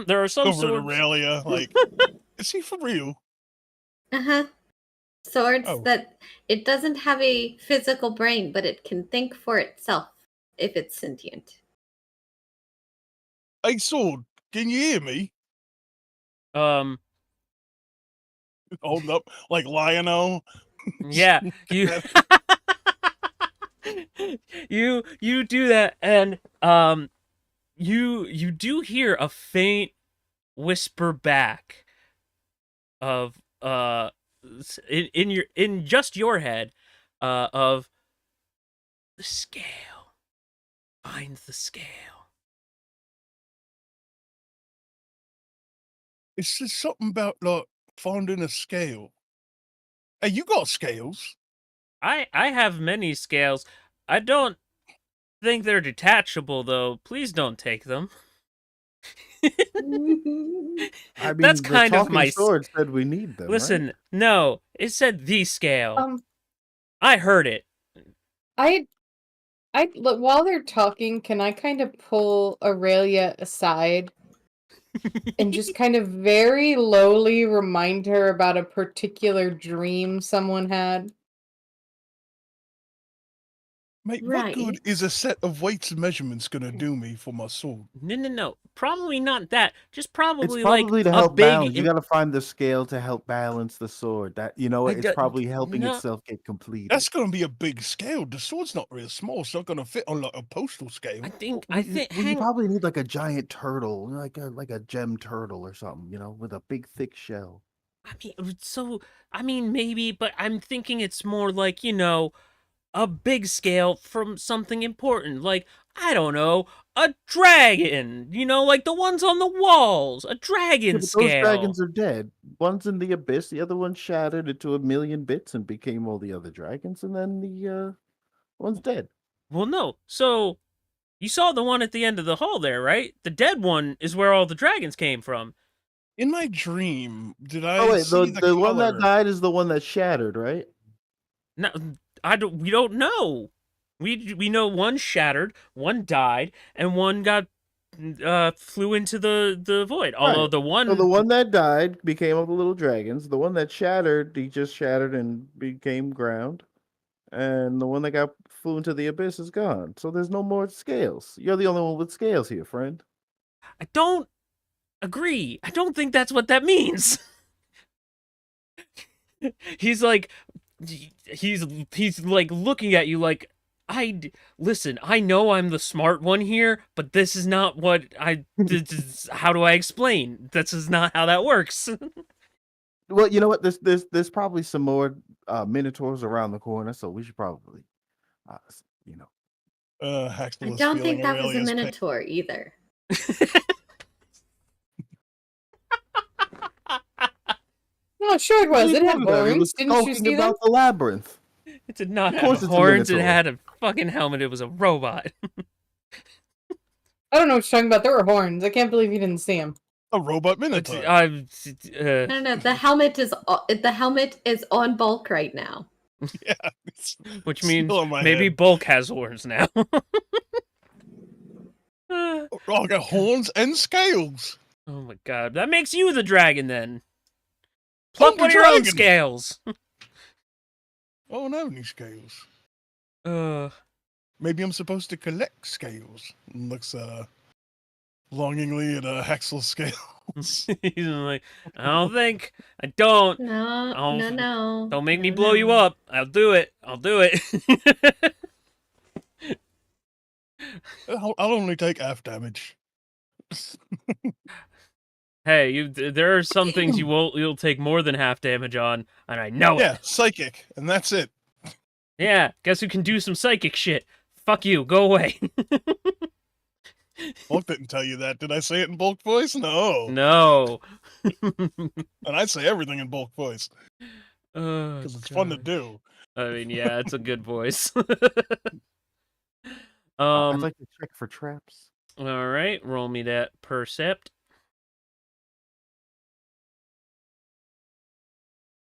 There are some Over to swords. Aurelia, like, is he for real? Uh-huh. Swords Oh. that it doesn't have a physical brain, but it can think for itself if it's sentient. Hey, sword, can you hear me? Um. Holding up like Lionel. Yeah. You. you do that, and you do hear a faint whisper back of in just your head of the scale. Find the scale. It says something about like finding a scale. Hey, you got scales? I have many scales. I don't think they're detachable though. Please don't take them. I mean, That's the kind of talking my sword said we need them. Listen, right? no, it said the scale. Um, I heard it. look, while they're talking, can I kind of pull Aurelia aside and just kind of very lowly remind her about a particular dream someone had? Mate, what good Right. is a set of weights and measurements gonna do me for my sword? No. Probably not that. Just It's probably probably like to a help balance. big. You got to find the scale to help balance the sword. That it's probably helping No, itself get completed. That's gonna be a big scale. The sword's not real small. It's not gonna fit on like a postal scale. I think. Well, you probably need like a giant turtle, like a gem turtle or something, with a big thick shell. I mean, maybe, but I'm thinking it's more like a big scale from something important, like I don't know, a dragon. Like the ones on the walls, a Yeah, dragon but those scale. dragons are dead. One's in the abyss, the other one shattered into a million bits and became all the other dragons, and then the one's dead. Well, no. So you saw the one at the end of the hall there, right? The dead one is where all the dragons came from. In my dream, did I Oh wait, see the one that color? died is the one that shattered, right? No, we don't know. We know one shattered, one died, and one got flew into the void. Although Right. the one So the one that died became all the little dragons. The one that shattered, he just shattered and became ground. And the one that got flew into the abyss is gone. So there's no more scales. You're the only one with scales here, friend. I don't agree. I don't think that's what that means. He's like he's like looking at you like listen, I know I'm the smart one here, but this is not what how do I explain? This is not how that works. Well, you know what? There's probably some more minotaurs around the corner, so we should probably, you know. Haxel I is don't feeling think that was a Aurelia's pain. minotaur either. No, sure it was. It had It horns. was Didn't you talking see them? about the labyrinth. It did not Of have course it's a horns. It minotaur. had a fucking helmet. It was a robot. I don't know what you're talking about. There were horns. I can't believe you didn't see them. A robot It's, minotaur. No, the helmet is on bulk right now. Yeah. It's which still means on my maybe head. Bulk has horns now. Oh, I got horns and scales. Oh my god, that makes you the dragon then. I'm Pluck the one of your own dragon. scales. I don't have any scales. Uh, Maybe I'm supposed to collect scales. And looks longingly at Haxel's scales. he's like, I don't. No, Oh, no. Don't make me no, blow you no. up. I'll do it. I'll only take half damage. Hey, there are some things you'll take more than half damage on, and I know Yeah, it. psychic, and that's it. Yeah, guess who can do some psychic shit? Fuck you, go away. Bulk didn't tell you that. Did I say it in bulk voice? No. No. And I say everything in bulk voice Oh, because it's fun to God. do. I mean, yeah, it's a good voice. I'd like to check for traps. All right, roll me that percept.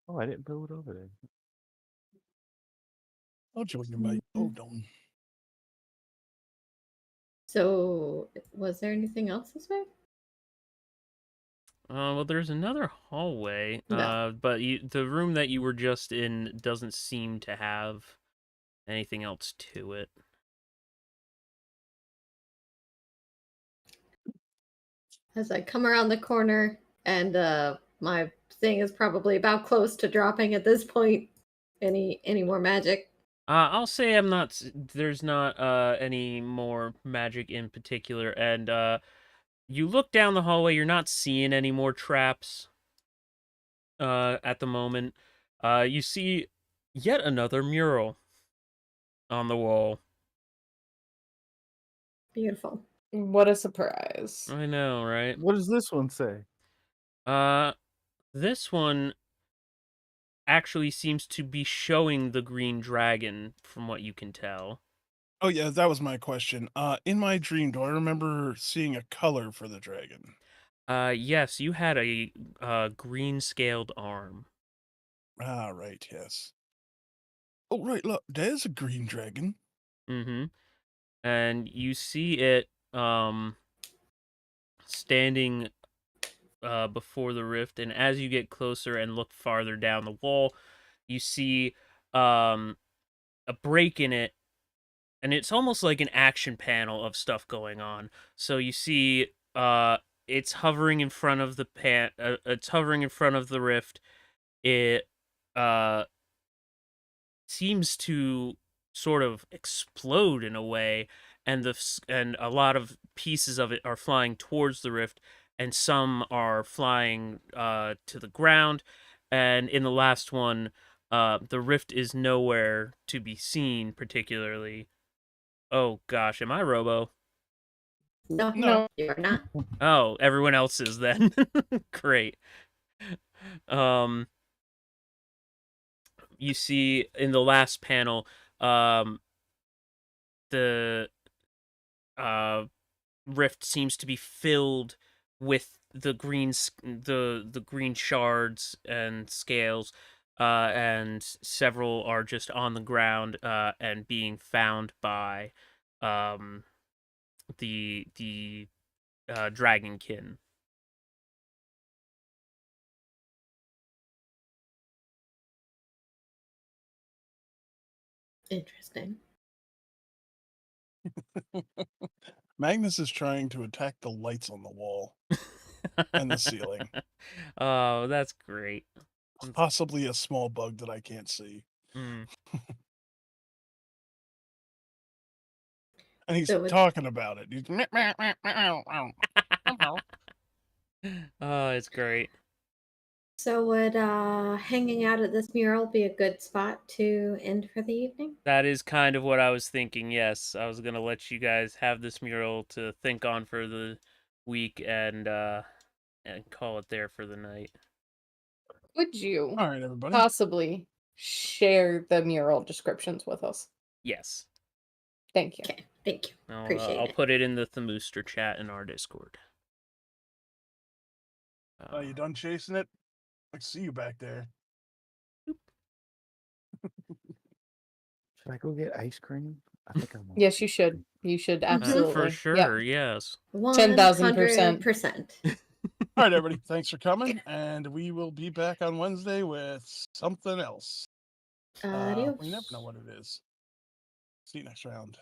Oh, I didn't build it over there. I'll join you, mate. Oh, don't. So, was there anything else this way? Well, there's another hallway, No. but the room that you were just in doesn't seem to have anything else to it. As I come around the corner, and my thing is probably about close to dropping at this point. Any more magic? I'll say I'm not. There's not any more magic in particular, and you look down the hallway. You're not seeing any more traps. At the moment, you see yet another mural on the wall. Beautiful. What a surprise. I know, right? What does this one say? This one actually seems to be showing the green dragon, from what you can tell. Oh yeah, that was my question. In my dream, do I remember seeing a color for the dragon? Yes, you had a green scaled arm. Ah, right, yes. Oh, right, look, there's a green dragon. Mm-hmm. And you see it standing before the rift, and as you get closer and look farther down the wall, you see a break in it, and it's almost like an action panel of stuff going on. So you see it's hovering in front of it's hovering in front of the rift. It seems to sort of explode in a way, and a lot of pieces of it are flying towards the rift, and some are flying to the ground. And in the last one, the rift is nowhere to be seen particularly. Oh gosh, am I Robo? No, No. you are not. Oh, everyone else is then. Great. You see in the last panel, the rift seems to be filled with the the green shards and scales, and several are just on the ground and being found by the dragonkin. Interesting. Magnus is trying to attack the lights on the wall and the ceiling. Oh, that's great. Possibly a small bug that I can't see. Mm. And he's So it- talking about it. He's Oh, it's great. So would hanging out at this mural be a good spot to end for the evening? That is kind of what I was thinking. Yes, I was gonna let you guys have this mural to think on for the week and call it there for the night. Would you All right, everybody. possibly share the mural descriptions with us? Yes. Thank you. Okay, thank you. I'll Appreciate it. put it in the Themustra chat in our Discord. Are you done chasing it? I see you back there. Should I go get ice cream? I think I'm. Yes, you should. You should absolutely. For Yep. sure, yes. 10,000%. 100%. All right, everybody. Thanks for coming, and we will be back on Wednesday with something else. Adios. We never know what it is. See you next round.